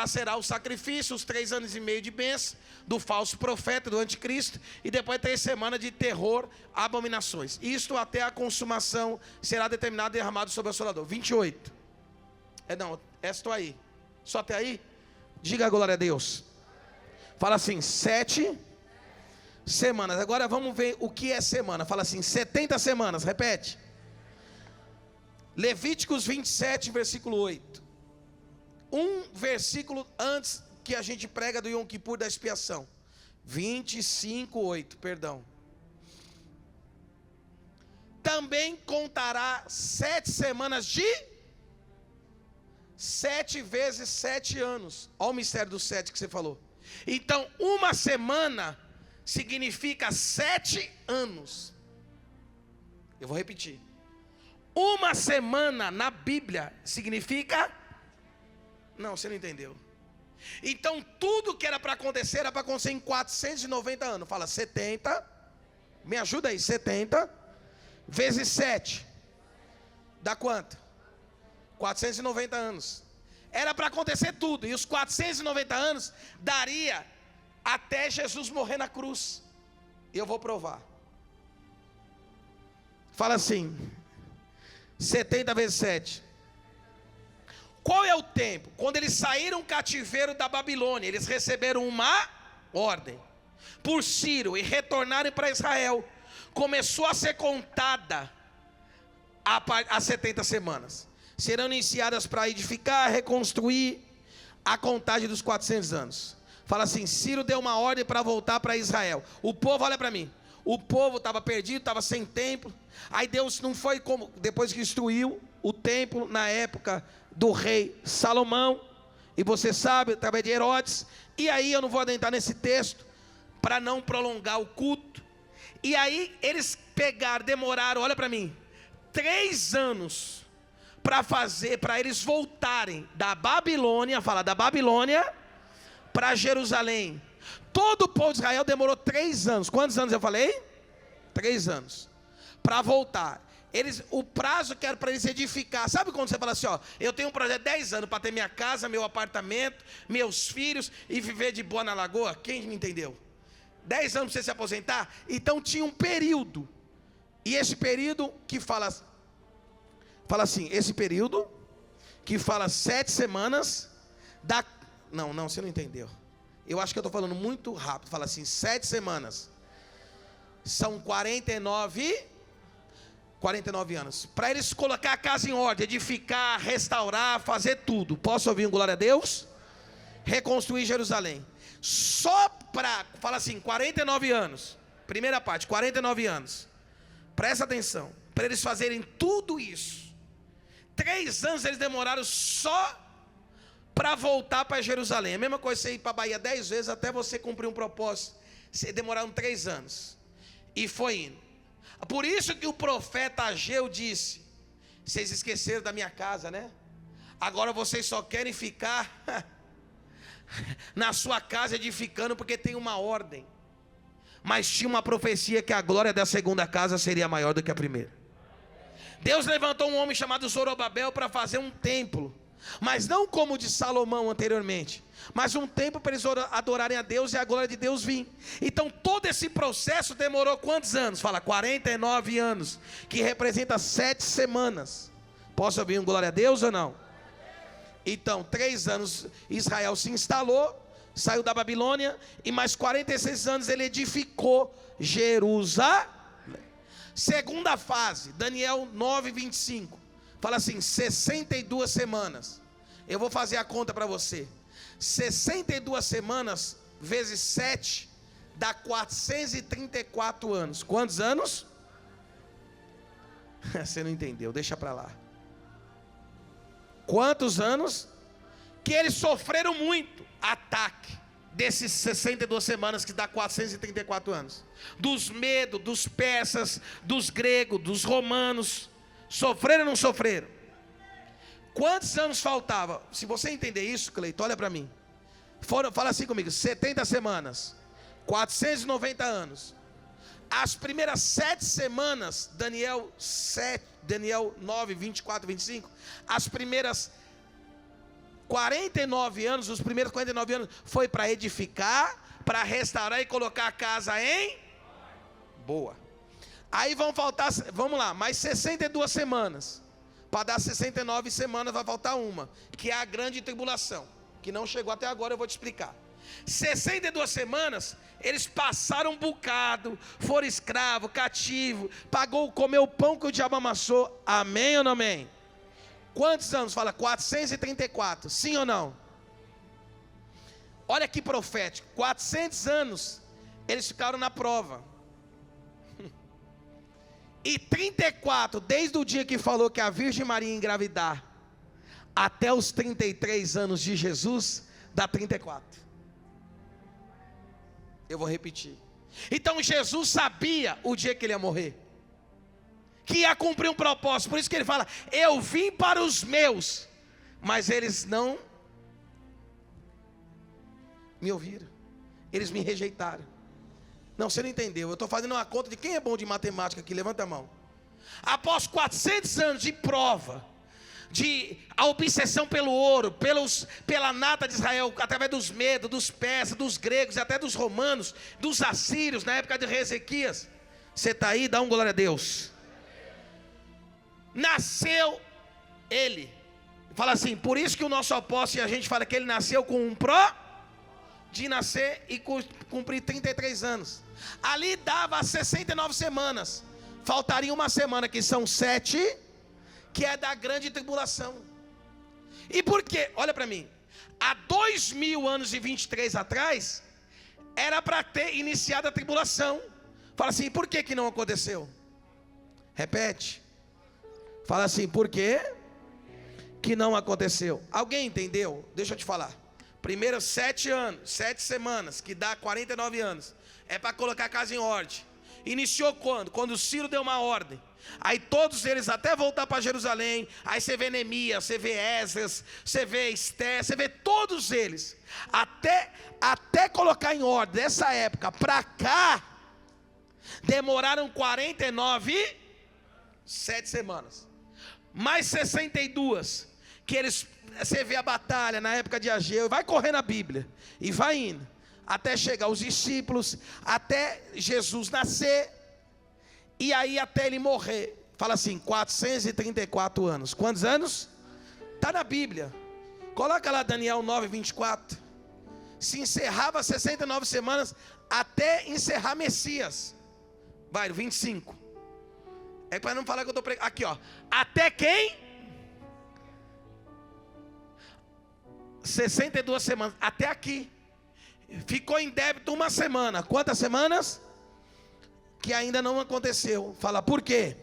será o sacrifício, os 3 anos e meio de bênção do falso profeta, do anticristo, e depois 3 semanas de terror, abominações. Isto até a consumação será determinado e derramado sobre o assolador. 28. Estou aí. Só até aí? Diga a glória a Deus. Fala assim, 7 semanas. Agora vamos ver o que é semana. Fala assim, 70 semanas. Repete. Levíticos 27, versículo 8. Um versículo antes que a gente prega do Yom Kippur da expiação. 25, 8, perdão. Também contará 7 semanas de 7 vezes 7 anos. Olha o mistério do 7 que você falou. Então, uma semana significa 7 anos. Eu vou repetir. Uma semana na Bíblia significa... Não, você não entendeu. Então tudo que era para acontecer era para acontecer em 490 anos. Fala 70. Me ajuda aí, 70 vezes 7. Dá quanto? 490 anos. Era para acontecer tudo. E os 490 anos daria até Jesus morrer na cruz. E eu vou provar. Fala assim... 70 vezes 7. Qual é o tempo? Quando eles saíram cativeiro da Babilônia, eles receberam uma ordem por Ciro e retornaram para Israel. Começou a ser contada as 70 semanas. Serão iniciadas para edificar, reconstruir a contagem dos 400 anos. Fala assim, Ciro deu uma ordem para voltar para Israel. O povo, olha para mim. O povo estava perdido, estava sem templo. Aí Deus não foi como, depois que instruiu o templo na época do rei Salomão. E você sabe, através de Herodes. E aí eu não vou adentrar nesse texto, para não prolongar o culto. E aí eles demoraram, olha para mim, 3 anos para eles voltarem da Babilônia, fala da Babilônia, para Jerusalém. Todo o povo de Israel demorou 3 anos. Quantos anos eu falei? 3 anos. Para voltar. O prazo que era para eles edificar. Sabe quando você fala assim, ó, eu tenho um projeto de 10 anos para ter minha casa, meu apartamento, meus filhos e viver de boa na lagoa? Quem me entendeu? 10 anos para você se aposentar? Então tinha um período. E esse período que fala assim, esse período que fala 7 semanas Não, você não entendeu. Eu acho que eu estou falando muito rápido. Fala assim, 7 semanas. São 49 anos. Para eles colocar a casa em ordem, edificar, restaurar, fazer tudo. Posso ouvir um glória a Deus? Reconstruir Jerusalém. Só para, fala assim, 49 anos. Primeira parte, 49 anos. Presta atenção. Para eles fazerem tudo isso. 3 anos eles demoraram só para voltar para Jerusalém. A mesma coisa você ir para a Bahia 10 vezes até você cumprir um propósito. Demoraram 3 anos. E foi indo. Por isso que o profeta Ageu disse: vocês esqueceram da minha casa, né? Agora vocês só querem ficar na sua casa edificando porque tem uma ordem. Mas tinha uma profecia que a glória da segunda casa seria maior do que a primeira. Deus levantou um homem chamado Zorobabel para fazer um templo. Mas não como o de Salomão anteriormente, mas um templo para eles adorarem a Deus e a glória de Deus vir. Então todo esse processo demorou quantos anos? Fala, 49 anos, que representa 7 semanas. Posso ouvir um glória a Deus ou não? Então 3 anos Israel se instalou, saiu da Babilônia, e mais 46 anos ele edificou Jerusalém. Segunda fase, Daniel 9:25. Fala assim, 62 semanas. Eu vou fazer a conta para você. 62 semanas vezes 7 dá 434 anos. Quantos anos? Você não entendeu, deixa para lá. Quantos anos? Que eles sofreram muito ataque desses 62 semanas, que dá 434 anos. Dos medos, dos persas, dos gregos, dos romanos. Sofreram ou não sofreram? Quantos anos faltava? Se você entender isso, Cleito, olha para mim. Fala assim comigo, 70 semanas, 490 anos. As primeiras 7 semanas, Daniel 9, 24, 25. As primeiras 49 anos, os primeiros 49 anos, foi para edificar, para restaurar e colocar a casa em boa. Aí vão faltar, vamos lá, mais 62 semanas. Para dar 69 semanas vai faltar uma, que é a grande tribulação, que não chegou até agora, eu vou te explicar. 62 semanas, eles passaram um bocado, foram escravo, cativo, comeu o pão que o diabo amassou, amém ou não amém? Quantos anos? Fala, 434, sim ou não? Olha que profético, 400 anos, eles ficaram na prova. E 34, desde o dia que falou que a Virgem Maria ia engravidar, até os 33 anos de Jesus, dá 34. Eu vou repetir. Então Jesus sabia o dia que ele ia morrer, que ia cumprir um propósito. Por isso que ele fala, eu vim para os meus, mas eles não me ouviram, eles me rejeitaram. Não, você não entendeu, eu estou fazendo uma conta de quem é bom de matemática aqui, levanta a mão. Após 400 anos de prova, de a obsessão pelo ouro, pela nata de Israel, através dos medos, dos persas, dos gregos e até dos romanos, dos assírios, na época de Ezequias. Você está aí? Dá um glória a Deus. Nasceu ele. Fala assim, por isso que o nosso apóstolo, a gente fala que ele nasceu com um de nascer e cumprir 33 anos. Ali dava 69 semanas. Faltaria uma semana, que são 7, que é da grande tribulação. E por quê? Olha para mim. Há 2000 anos e 23 atrás, era para ter iniciado a tribulação. Fala assim, por que não aconteceu? Repete. Fala assim, por que não aconteceu? Alguém entendeu? Deixa eu te falar. Primeiro 7 semanas, que dá 49 anos, é para colocar a casa em ordem. Iniciou quando? Quando Ciro deu uma ordem. Aí todos eles até voltar para Jerusalém. Aí você vê Neemias, você vê Esdras, você vê Esther, você vê todos eles. Até colocar em ordem, dessa época para cá, demoraram 7 semanas. Mais 62, que eles... Você vê a batalha na época de Ageu, vai correr na Bíblia, e vai indo, até chegar os discípulos, até Jesus nascer, e aí até ele morrer. Fala assim, 434 anos. Quantos anos? Está na Bíblia. Coloca lá Daniel 9, 24. Se encerrava 69 semanas, até encerrar Messias. Vai, 25. É para não falar que eu estou pregando. Aqui ó, até quem? 62 semanas, até aqui. Ficou em débito uma semana. Quantas semanas? Que ainda não aconteceu. Fala, por quê?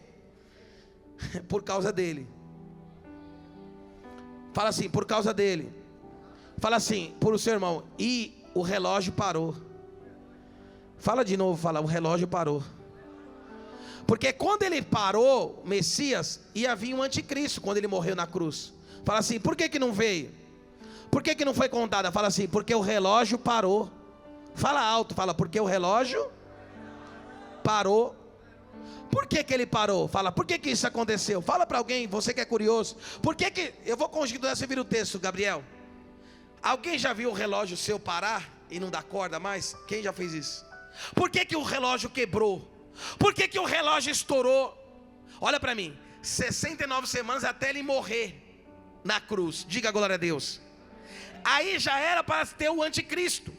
Por causa dele. Fala assim, por causa dele. Fala assim, por o seu irmão. E o relógio parou. Fala de novo, fala, o relógio parou. Porque quando ele parou, Messias, ia vir um anticristo quando ele morreu na cruz. Fala assim, por que não veio? Por que não foi contada? Fala assim, porque o relógio parou. Fala alto, fala, porque o relógio parou. Por que ele parou? Fala, por que isso aconteceu? Fala para alguém, você que é curioso. Por que eu vou conjecturar, você vira o texto, Gabriel. Alguém já viu o relógio seu parar e não dá corda mais? Quem já fez isso? Por que o relógio quebrou? Por que o relógio estourou? Olha para mim, 69 semanas até ele morrer na cruz. Diga glória a Deus. Aí já era para ter o anticristo,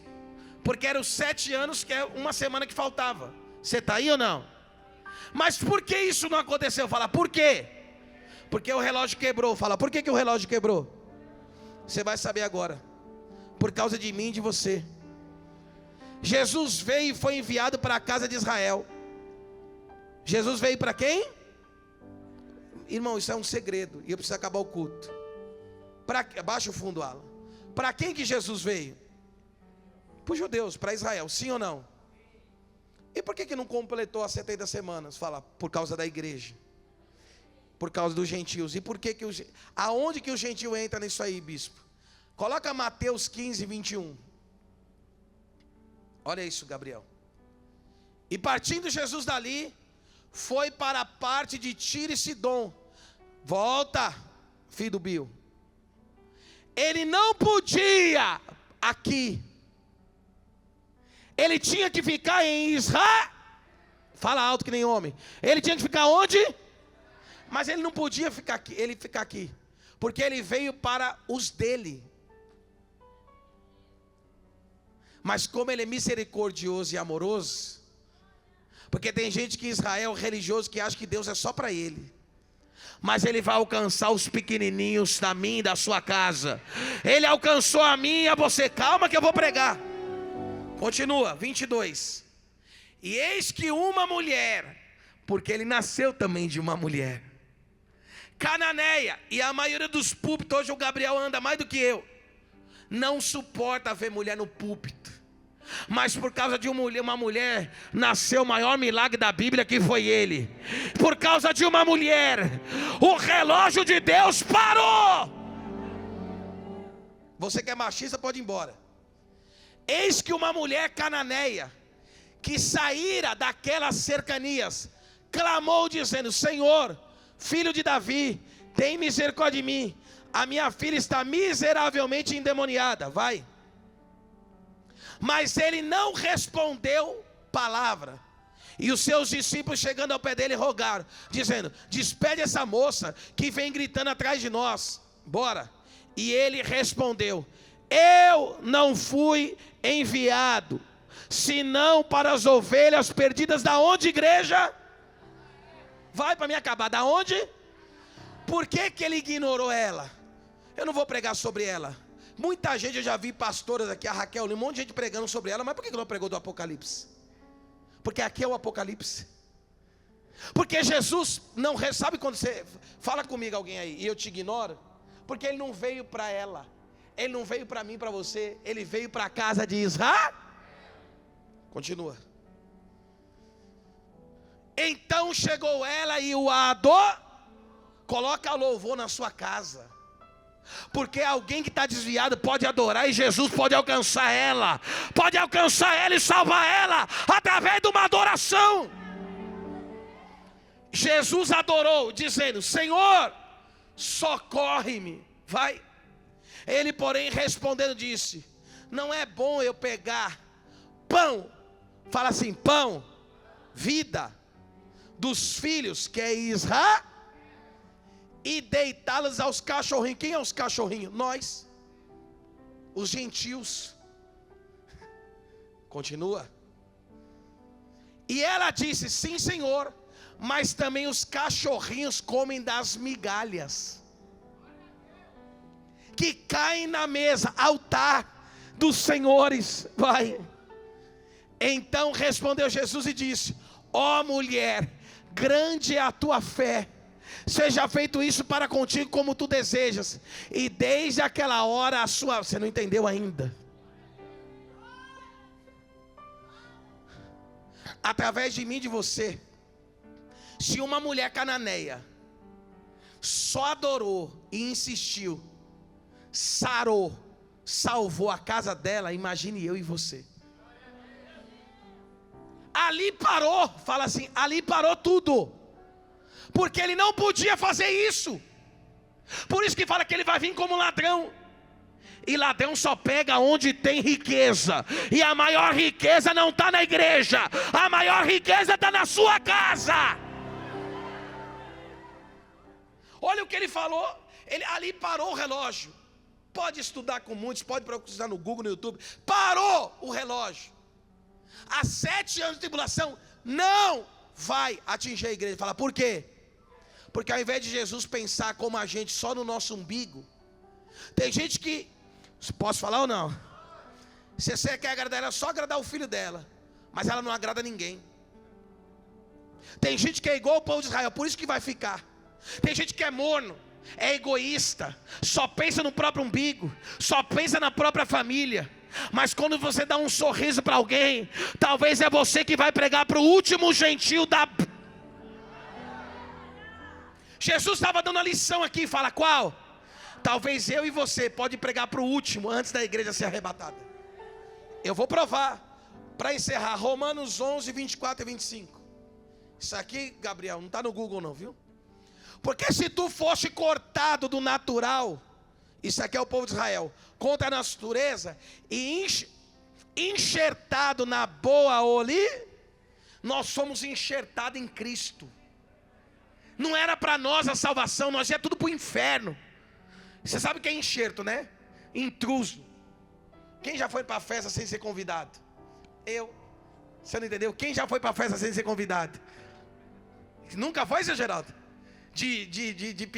porque eram 7 anos, que é uma semana que faltava. Você está aí ou não? Mas por que isso não aconteceu? Fala, por quê? Porque o relógio quebrou. Fala, por que o relógio quebrou? Você vai saber agora. Por causa de mim e de você. Jesus veio e foi enviado para a casa de Israel. Jesus veio para quem? Irmão, isso é um segredo, e eu preciso acabar o culto. Baixa o fundo, Alan. Para quem que Jesus veio? Para os judeus, para Israel, sim ou não? E por que não completou as 70 semanas? Fala, por causa da igreja. por causa dos gentios. E por que aonde que o gentio entra nisso aí, bispo? Coloca Mateus 15, 21. Olha isso, Gabriel. E partindo Jesus dali, foi para a parte de Tiro e Sidom. Volta, filho do Bio. Ele não podia aqui. Ele tinha que ficar em Israel. Fala alto que nem homem. Ele tinha que ficar onde? Mas ele não podia ficar aqui, ele ficar aqui, porque ele veio para os dele. Mas como ele é misericordioso e amoroso, porque tem gente que em Israel religioso que acha que Deus é só para ele, mas ele vai alcançar os pequenininhos da minha e da sua casa. Ele alcançou a mim e a você. Calma que eu vou pregar. Continua, 22. E eis que uma mulher, porque ele nasceu também de uma mulher, cananeia, e a maioria dos púlpitos, hoje o Gabriel anda mais do que eu, não suporta ver mulher no púlpito. Mas por causa de uma mulher, nasceu o maior milagre da Bíblia, que foi ele. Por causa de uma mulher, o relógio de Deus parou. Você que é machista pode ir embora. Eis que uma mulher cananeia, que saíra daquelas cercanias, clamou dizendo: Senhor, filho de Davi, tem misericórdia de mim, a minha filha está miseravelmente endemoniada. Vai. Mas ele não respondeu palavra. E os seus discípulos, chegando ao pé dele, rogaram, dizendo: despede essa moça que vem gritando atrás de nós. Bora. E ele respondeu: eu não fui enviado senão para as ovelhas perdidas. Da onde, igreja? Vai para me acabar. Da onde? Por que ele ignorou ela? Eu não vou pregar sobre ela. Muita gente, eu já vi pastoras aqui, a Raquel, um monte de gente pregando sobre ela. Mas por que não pregou do Apocalipse? Porque aqui é o Apocalipse. Porque Jesus não sabe quando você fala comigo alguém aí e eu te ignoro? Porque ele não veio para ela, ele não veio para mim, para você, ele veio para a casa de Israel. Continua. Então chegou ela e o adorou. Coloca louvor na sua casa, porque alguém que está desviado pode adorar, e Jesus pode alcançar ela, e salvar ela através de uma adoração. Jesus adorou, dizendo: Senhor, socorre-me. Vai. Ele, porém, respondendo, disse: não é bom eu pegar pão, fala assim, pão, vida dos filhos que é Israel, e deitá-los aos cachorrinhos. Quem é os cachorrinhos? Nós, os gentios. Continua. E ela disse: sim, Senhor, mas também os cachorrinhos comem das migalhas que caem na mesa, altar dos senhores. Vai. Então respondeu Jesus e disse: ó mulher, grande é a tua fé, seja feito isso para contigo como tu desejas. E desde aquela hora a sua... Você não entendeu ainda? Através de mim e de você, se uma mulher cananeia só adorou e insistiu, sarou, salvou a casa dela, imagine eu e você. Ali parou, fala assim, ali parou tudo, porque ele não podia fazer isso. Por isso que fala que ele vai vir como ladrão. E ladrão só pega onde tem riqueza. E a maior riqueza não está na igreja, a maior riqueza está na sua casa. Olha o que ele falou. Ele ali parou o relógio. Pode estudar com muitos, pode procurar no Google, no YouTube. Parou o relógio. Há 7 anos de tribulação não vai atingir a igreja. Fala, por quê? Porque ao invés de Jesus pensar como a gente só no nosso umbigo, tem gente que, posso falar ou não? Se você quer agradar ela, só agradar o filho dela, mas ela não agrada ninguém. Tem gente que é igual ao povo de Israel, por isso que vai ficar. Tem gente que é morno, é egoísta, só pensa no próprio umbigo, só pensa na própria família. Mas quando você dá um sorriso para alguém, talvez é você que vai pregar para o último gentio da... Jesus estava dando a lição aqui, fala qual? Talvez eu e você pode pregar para o último, antes da igreja ser arrebatada. Eu vou provar, para encerrar, Romanos 11, 24 e 25. Isso aqui, Gabriel, não está no Google não, viu? Porque se tu fosse cortado do natural, isso aqui é o povo de Israel, contra a natureza, e enxertado na boa oli, nós somos enxertados em Cristo. Não era para nós a salvação, nós ia tudo para o inferno. Você sabe o que é enxerto, né? Intruso. Quem já foi para a festa sem ser convidado? Eu. Você não entendeu? Quem já foi para a festa sem ser convidado? Nunca foi, seu Geraldo? De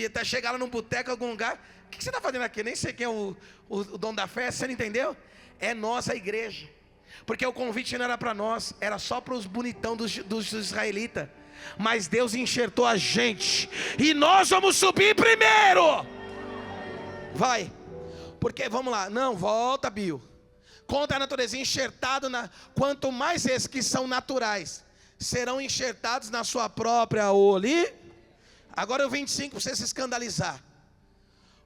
até chegar lá num boteco, algum lugar. O que você está fazendo aqui? Nem sei quem é o dono da festa, você não entendeu? É nós, a igreja. Porque o convite não era para nós, era só para os bonitão dos israelitas. Mas Deus enxertou a gente, e nós vamos subir primeiro. Vai, porque vamos lá, não, volta, Bio. Contra a natureza, enxertado quanto mais esses que são naturais serão enxertados na sua própria oli. Agora o 25, para você se escandalizar.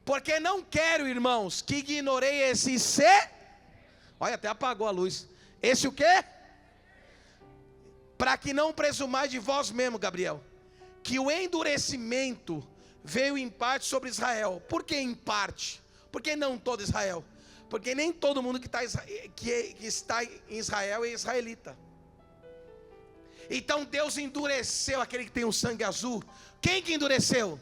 Porque não quero, irmãos, que ignorei esse ser. Olha, até apagou a luz. Esse o quê? Para que não presumais de vós mesmo, Gabriel, que o endurecimento veio em parte sobre Israel. Por que em parte? Porque não todo Israel. Porque nem todo mundo que está em Israel é israelita. Então Deus endureceu aquele que tem o sangue azul. Quem que endureceu?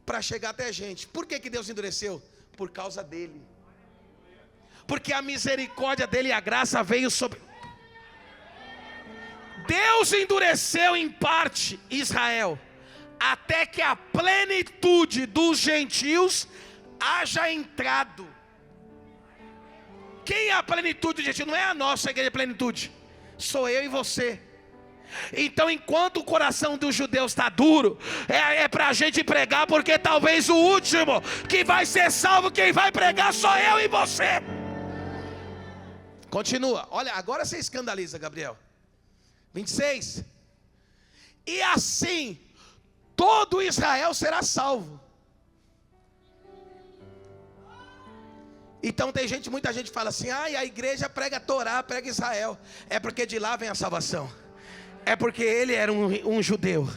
Para chegar até a gente. Por que Deus endureceu? Por causa dele. Porque a misericórdia dele e a graça veio sobre... Deus endureceu em parte Israel, até que a plenitude dos gentios haja entrado. Quem é a plenitude dos gentios? Não é a nossa igreja de plenitude, sou eu e você. Então enquanto o coração dos judeus está duro, é para a gente pregar, porque talvez o último que vai ser salvo, quem vai pregar sou eu e você. Continua, olha, agora você escandaliza, Gabriel. 26. E assim todo Israel será salvo. Então tem muita gente fala assim: a igreja prega a Torá, prega Israel. É porque de lá vem a salvação. É porque ele era um judeu.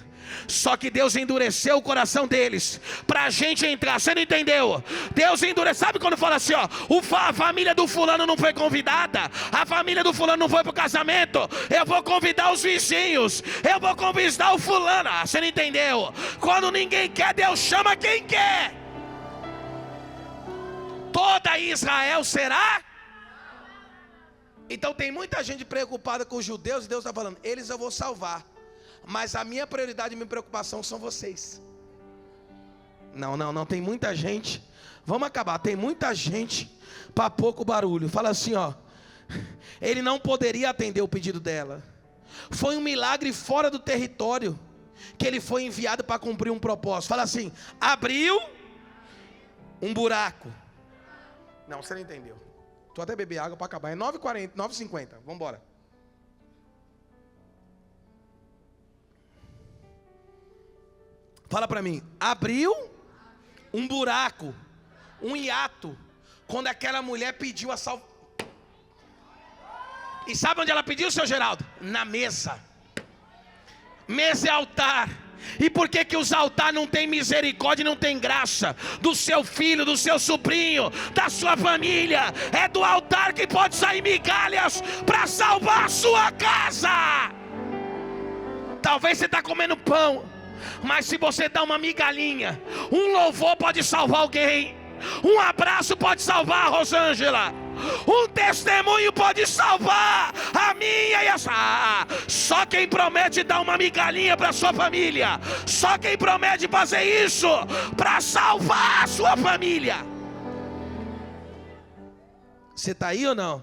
Só que Deus endureceu o coração deles para a gente entrar. Você não entendeu? Deus endureceu. Sabe quando fala assim, ó, a família do fulano não foi convidada, a família do fulano não foi para o casamento, eu vou convidar os vizinhos, eu vou convidar o fulano. Você não entendeu? Quando ninguém quer, Deus chama quem quer. Toda Israel será. Então tem muita gente preocupada com os judeus, e Deus está falando: eles eu vou salvar, mas a minha prioridade e minha preocupação são vocês. Não, tem muita gente. Vamos acabar, tem muita gente para pouco barulho. Fala assim, ó, ele não poderia atender o pedido dela. Foi um milagre fora do território, que ele foi enviado para cumprir um propósito. Fala assim: abriu um buraco. Não, você não entendeu. Estou até beber água para acabar. É 9h40, 9h50, vamos embora. Fala para mim. Abriu um buraco, um hiato, quando aquela mulher pediu a salvação. E sabe onde ela pediu, seu Geraldo? Na mesa. Mesa é altar. E por que os altares não têm misericórdia e não tem graça? Do seu filho, do seu sobrinho, da sua família. É do altar que pode sair migalhas para salvar a sua casa. Talvez você está comendo pão, mas se você dá uma migalhinha, um louvor pode salvar alguém. Um abraço pode salvar a Rosângela. Um testemunho pode salvar a minha e a... Só quem promete dar uma migalhinha para sua família, só quem promete fazer isso para salvar a sua família. Você está aí ou não?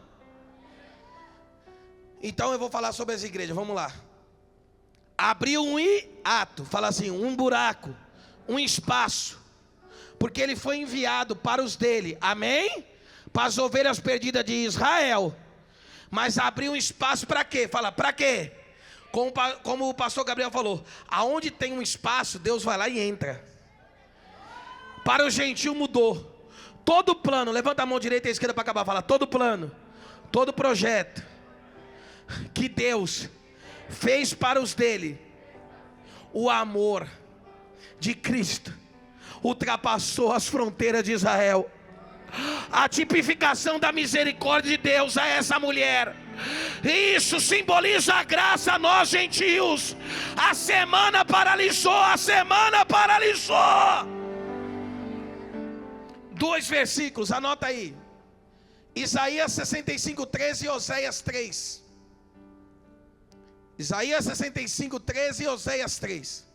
Então eu vou falar sobre as igrejas, vamos lá. Abriu um hiato, fala assim, um buraco, um espaço, porque ele foi enviado para os dele, amém? Para as ovelhas perdidas de Israel. Mas abriu um espaço para quê? Fala, para quê? Como o pastor Gabriel falou, aonde tem um espaço, Deus vai lá e entra. Para o gentio mudou. Todo plano, levanta a mão direita e a esquerda para acabar, fala, todo plano, todo projeto que Deus fez para os dele, o amor de Cristo ultrapassou as fronteiras de Israel. A tipificação da misericórdia de Deus é essa mulher. Isso simboliza a graça a nós gentios. A semana paralisou, a semana paralisou. 2 versículos, anota aí. Isaías 65:13 e Oséias 3. Isaías 65:13 e Oséias 3.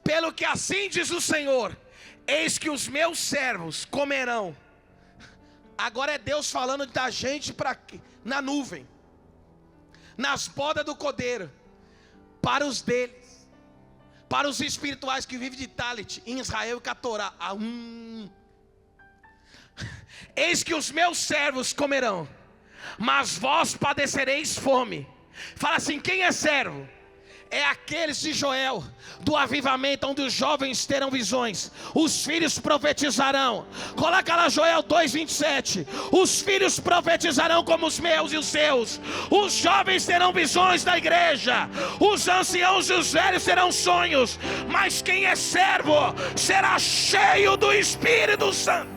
Pelo que assim diz o Senhor: eis que os meus servos comerão. Agora é Deus falando da gente na nuvem, nas bodas do Cordeiro, para os deles, para os espirituais que vivem de Talit, em Israel e Catorá. Eis que os meus servos comerão, mas vós padecereis fome. Fala assim, quem é servo? É aqueles de Joel, do avivamento, onde os jovens terão visões, os filhos profetizarão. Coloca lá Joel 2:27. Os filhos profetizarão como os meus e os seus. Os jovens terão visões da igreja, os anciãos e os velhos terão sonhos. Mas quem é servo será cheio do Espírito Santo.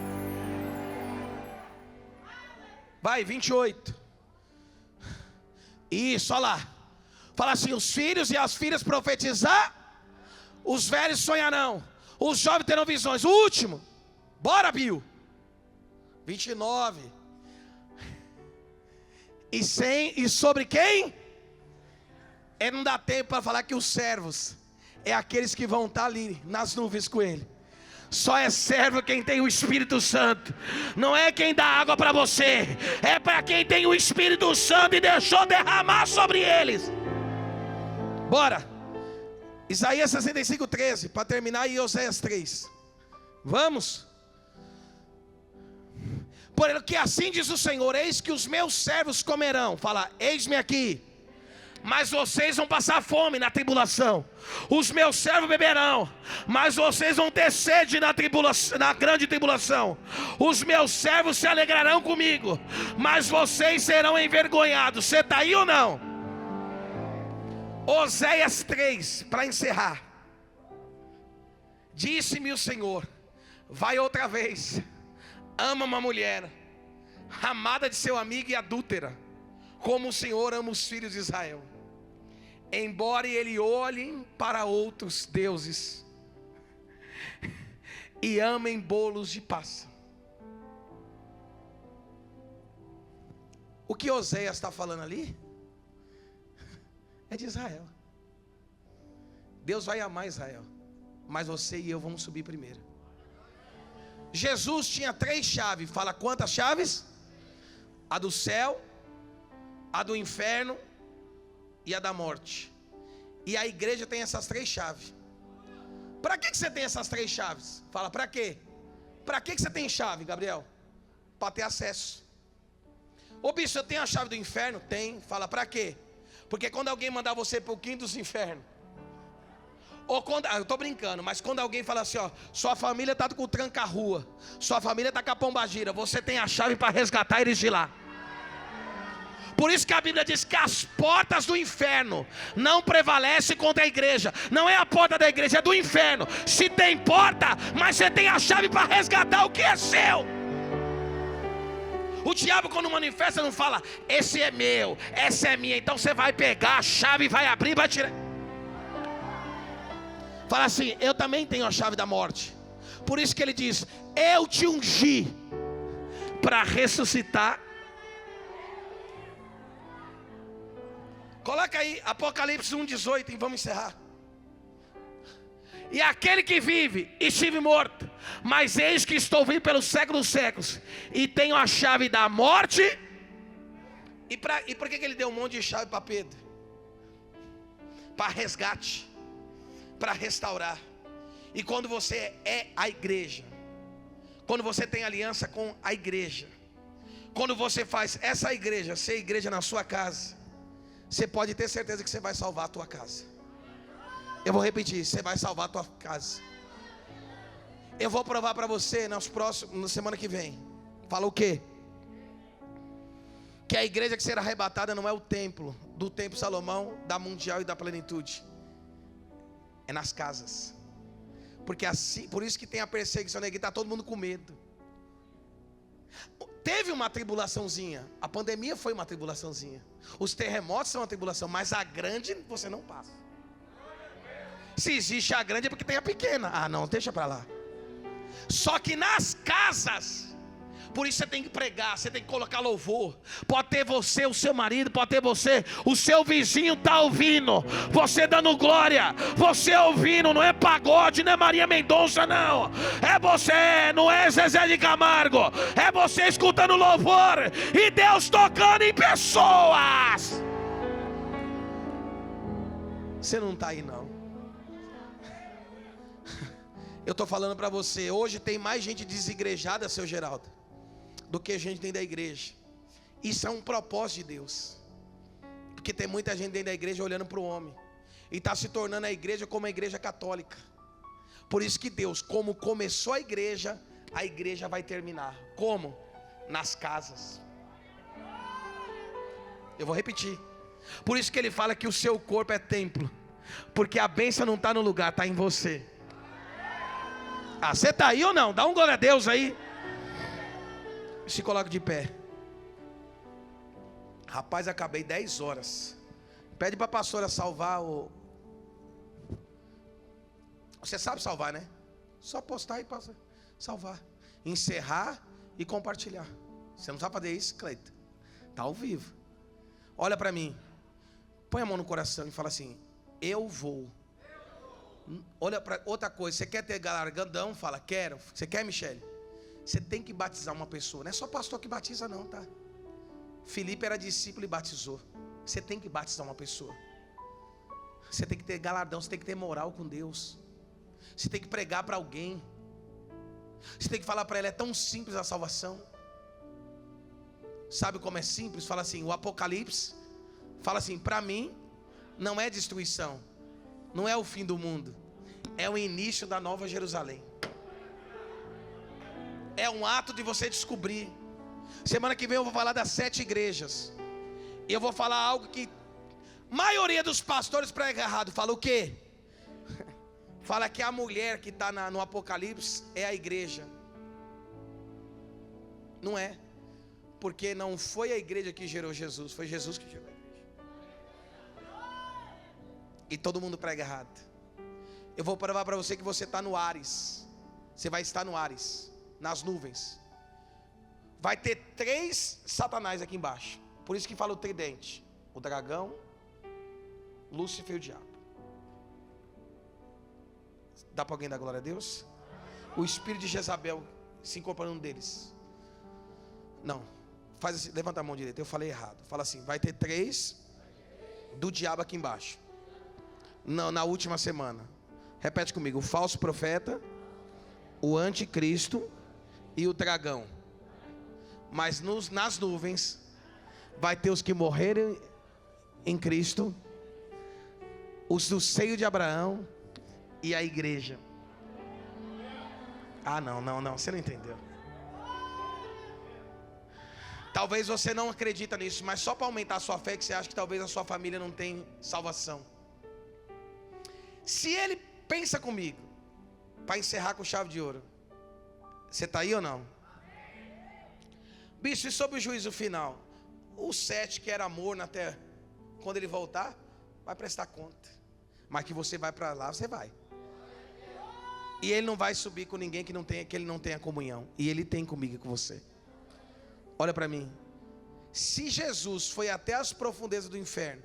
Vai, 28. Isso, olha lá. Fala assim, os filhos e as filhas profetizar, os velhos sonharão, os jovens terão visões. O último, bora Bill, 29. E sobre quem? Não dá tempo para falar que os servos é aqueles que vão estar ali nas nuvens com ele. Só é servo quem tem o Espírito Santo. Não é quem dá água para você, é para quem tem o Espírito Santo e deixou derramar sobre eles. Bora, Isaías 65:13, para terminar, e Oséias 3. Vamos? Porque assim diz o Senhor: eis que os meus servos comerão. Fala, eis-me aqui. Mas vocês vão passar fome na tribulação. Os meus servos beberão, mas vocês vão ter sede na grande tribulação. Os meus servos se alegrarão comigo, mas vocês serão envergonhados. Você está aí ou não? Oséias 3, para encerrar. Disse-me o Senhor: vai outra vez, ama uma mulher, amada de seu amigo e adúltera, como o Senhor ama os filhos de Israel. Embora ele olhe para outros deuses e amem bolos de passa. O que Oséias está falando ali é de Israel. Deus vai amar Israel, mas você e eu vamos subir primeiro. Jesus tinha 3 chaves. Fala, quantas chaves? A do céu, a do inferno e a da morte. E a igreja tem essas 3 chaves. Para que você tem essas 3 chaves? Fala, para quê? Para que você tem chave, Gabriel? Para ter acesso. Ô bicho, eu tenho a chave do inferno? Tem. Fala, para quê? Porque quando alguém mandar você para o quinto dos infernos, ou quando, eu estou brincando, mas quando alguém fala assim, ó, sua família está com o tranca-rua, sua família está com a pombagira, você tem a chave para resgatar eles de lá. Por isso que a Bíblia diz que as portas do inferno não prevalecem contra a igreja. Não é a porta da igreja, é do inferno. Se tem porta, mas você tem a chave para resgatar o que é seu. O diabo, quando manifesta, não fala, esse é meu, essa é minha. Então você vai pegar a chave, vai abrir, vai tirar. Fala assim, eu também tenho a chave da morte. Por isso que ele diz, eu te ungi para ressuscitar. Coloca aí Apocalipse 1:18 e vamos encerrar. E aquele que vive, estive morto, mas eis que estou vivo pelos séculos dos séculos, e tenho a chave da morte. E por que ele deu um monte de chave para Pedro? Para resgate, para restaurar. E quando você é a igreja, quando você tem aliança com a igreja, quando você faz essa igreja ser igreja na sua casa, você pode ter certeza que você vai salvar a tua casa. Eu vou repetir, você vai salvar a tua casa. Eu vou provar para você na semana que vem. Fala o quê? Que a igreja que será arrebatada não é o templo, do templo Salomão, da mundial e da plenitude. É nas casas. Porque assim, por isso que tem a perseguição na igreja, está todo mundo com medo. Teve uma tribulaçãozinha, a pandemia foi uma tribulaçãozinha, os terremotos são uma tribulação, mas a grande você não passa. Se existe a grande é porque tem a pequena. Ah não, deixa para lá. Só que nas casas, por isso você tem que pregar, você tem que colocar louvor. Pode ter você, o seu marido, pode ter você, o seu vizinho está ouvindo, você dando glória, você ouvindo. Não é pagode, não é Maria Mendonça, não. É você, não é Zezé de Camargo. É você escutando louvor e Deus tocando em pessoas. Você não está aí não. Eu estou falando para você, hoje tem mais gente desigrejada, seu Geraldo, do que gente dentro da igreja. Isso é um propósito de Deus, porque tem muita gente dentro da igreja olhando para o homem, e está se tornando a igreja como a igreja católica. Por isso que Deus, como começou a igreja vai terminar. Como? Nas casas. Eu vou repetir. Por isso que ele fala que o seu corpo é templo, porque a bênção não está no lugar, está em você. Ah, você está aí ou não? Dá um glória a Deus aí. Se coloca de pé. Rapaz, acabei 10 horas. Pede para a pastora salvar o... Você sabe salvar, né? Só postar e passar. Salvar. Encerrar e compartilhar. Você não sabe fazer isso, Cleito? Está ao vivo. Olha para mim. Põe a mão no coração e fala assim: eu vou. Olha para outra coisa. Você quer ter galardão? Fala, quero. Você quer, Michele? Você tem que batizar uma pessoa. Não é só pastor que batiza não, tá? Filipe era discípulo e batizou. Você tem que batizar uma pessoa. Você tem que ter galardão. Você tem que ter moral com Deus. Você tem que pregar para alguém. Você tem que falar para ela, é tão simples a salvação. Sabe como é simples? Fala assim, o Apocalipse fala assim, para mim não é destruição, não é o fim do mundo, é o início da nova Jerusalém. É um ato de você descobrir. Semana que vem eu vou falar das 7 igrejas. E eu vou falar algo que a maioria dos pastores prega errado. Fala o quê? Fala que a mulher que está no Apocalipse é a igreja. Não é. Porque não foi a igreja que gerou Jesus, foi Jesus que gerou a igreja. E todo mundo prega errado. Eu vou provar para você que você está no Ares. Você vai estar no Ares, nas nuvens. Vai ter 3 satanás aqui embaixo. Por isso que fala o tridente: o dragão, Lúcifer e o diabo. Dá para alguém dar glória a Deus? O espírito de Jezabel se incorporando deles. Não, faz assim, levanta a mão direita. Eu falei errado. Fala assim: vai ter 3 do diabo aqui embaixo. Não, na última semana. Repete comigo: o falso profeta, o anticristo e o dragão. Mas nas nuvens vai ter os que morreram em Cristo, os do seio de Abraão e a igreja. Ah, não, você não entendeu. Talvez você não acredita nisso, mas só para aumentar a sua fé, que você acha que talvez a sua família não tem salvação. Se ele pensa comigo, para encerrar com chave de ouro, você está aí ou não? Bicho, e sobre o juízo final? O 7 que era amor na terra, quando ele voltar, vai prestar conta. Mas que você vai para lá, você vai. E ele não vai subir com ninguém que ele não tenha comunhão. E ele tem comigo e com você. Olha para mim. Se Jesus foi até as profundezas do inferno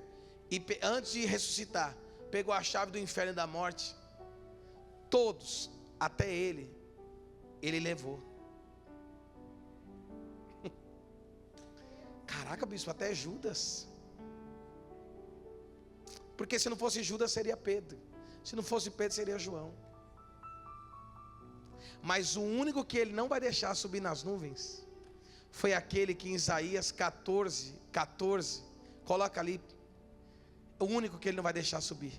e antes de ressuscitar, pegou a chave do inferno e da morte, todos, até ele levou. Caraca, bispo, até Judas. Porque se não fosse Judas, seria Pedro. Se não fosse Pedro, seria João. Mas o único que ele não vai deixar subir nas nuvens foi aquele que em Isaías 14, coloca ali, o único que Ele não vai deixar subir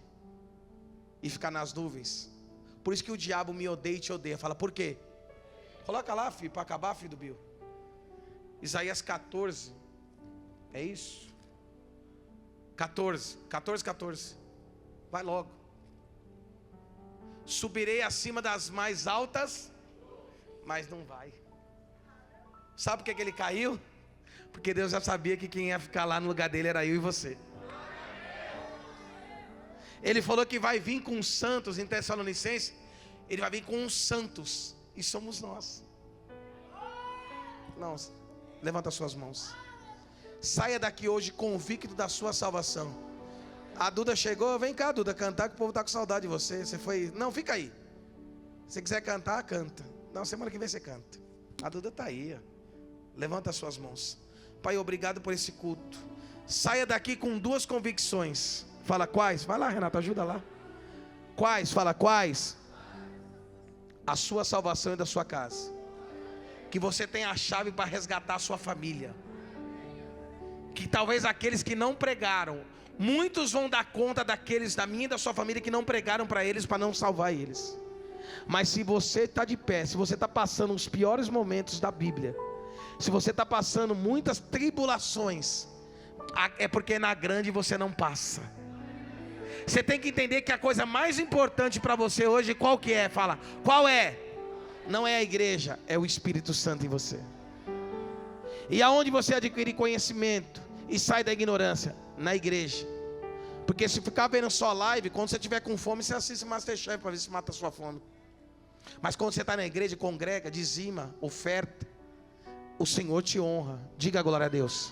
e ficar nas nuvens. Por isso que o diabo me odeia e te odeia. Fala, por quê? Coloca lá, filho, para acabar, filho do Bill. Isaías 14. É isso? 14. Vai logo. Subirei acima das mais altas, mas não vai. Sabe por que ele caiu? Porque Deus já sabia que quem ia ficar lá no lugar dele era eu e você. Ele falou que vai vir com os santos em Tessalonicenses. Ele vai vir com os santos. E somos nós. Não, levanta as suas mãos. Saia daqui hoje convicto da sua salvação. A Duda chegou, vem cá, Duda, cantar, que o povo está com saudade de você. Você foi, não, fica aí. Se quiser cantar, canta. Não, semana que vem você canta. A Duda está aí, ó. Levanta as suas mãos. Pai, obrigado por esse culto. Saia daqui com duas convicções. Fala quais? Vai lá, Renato, ajuda lá. Quais? Fala quais? A sua salvação e da sua casa. Que você tenha a chave para resgatar a sua família. Que talvez aqueles que não pregaram, muitos vão dar conta daqueles da minha e da sua família que não pregaram para eles, para não salvar eles. Mas se você está de pé, se você está passando os piores momentos da Bíblia, se você está passando muitas tribulações, é porque na grande você não passa. Você tem que entender que a coisa mais importante para você hoje, qual que é? Fala, qual é? Não é a igreja, é o Espírito Santo em você. E aonde você adquire conhecimento e sai da ignorância? Na igreja. Porque se ficar vendo só live, quando você estiver com fome, você assiste Masterchef para ver se mata a sua fome. Mas quando você está na igreja, congrega, dizima, oferta, o Senhor te honra. Diga glória a Deus.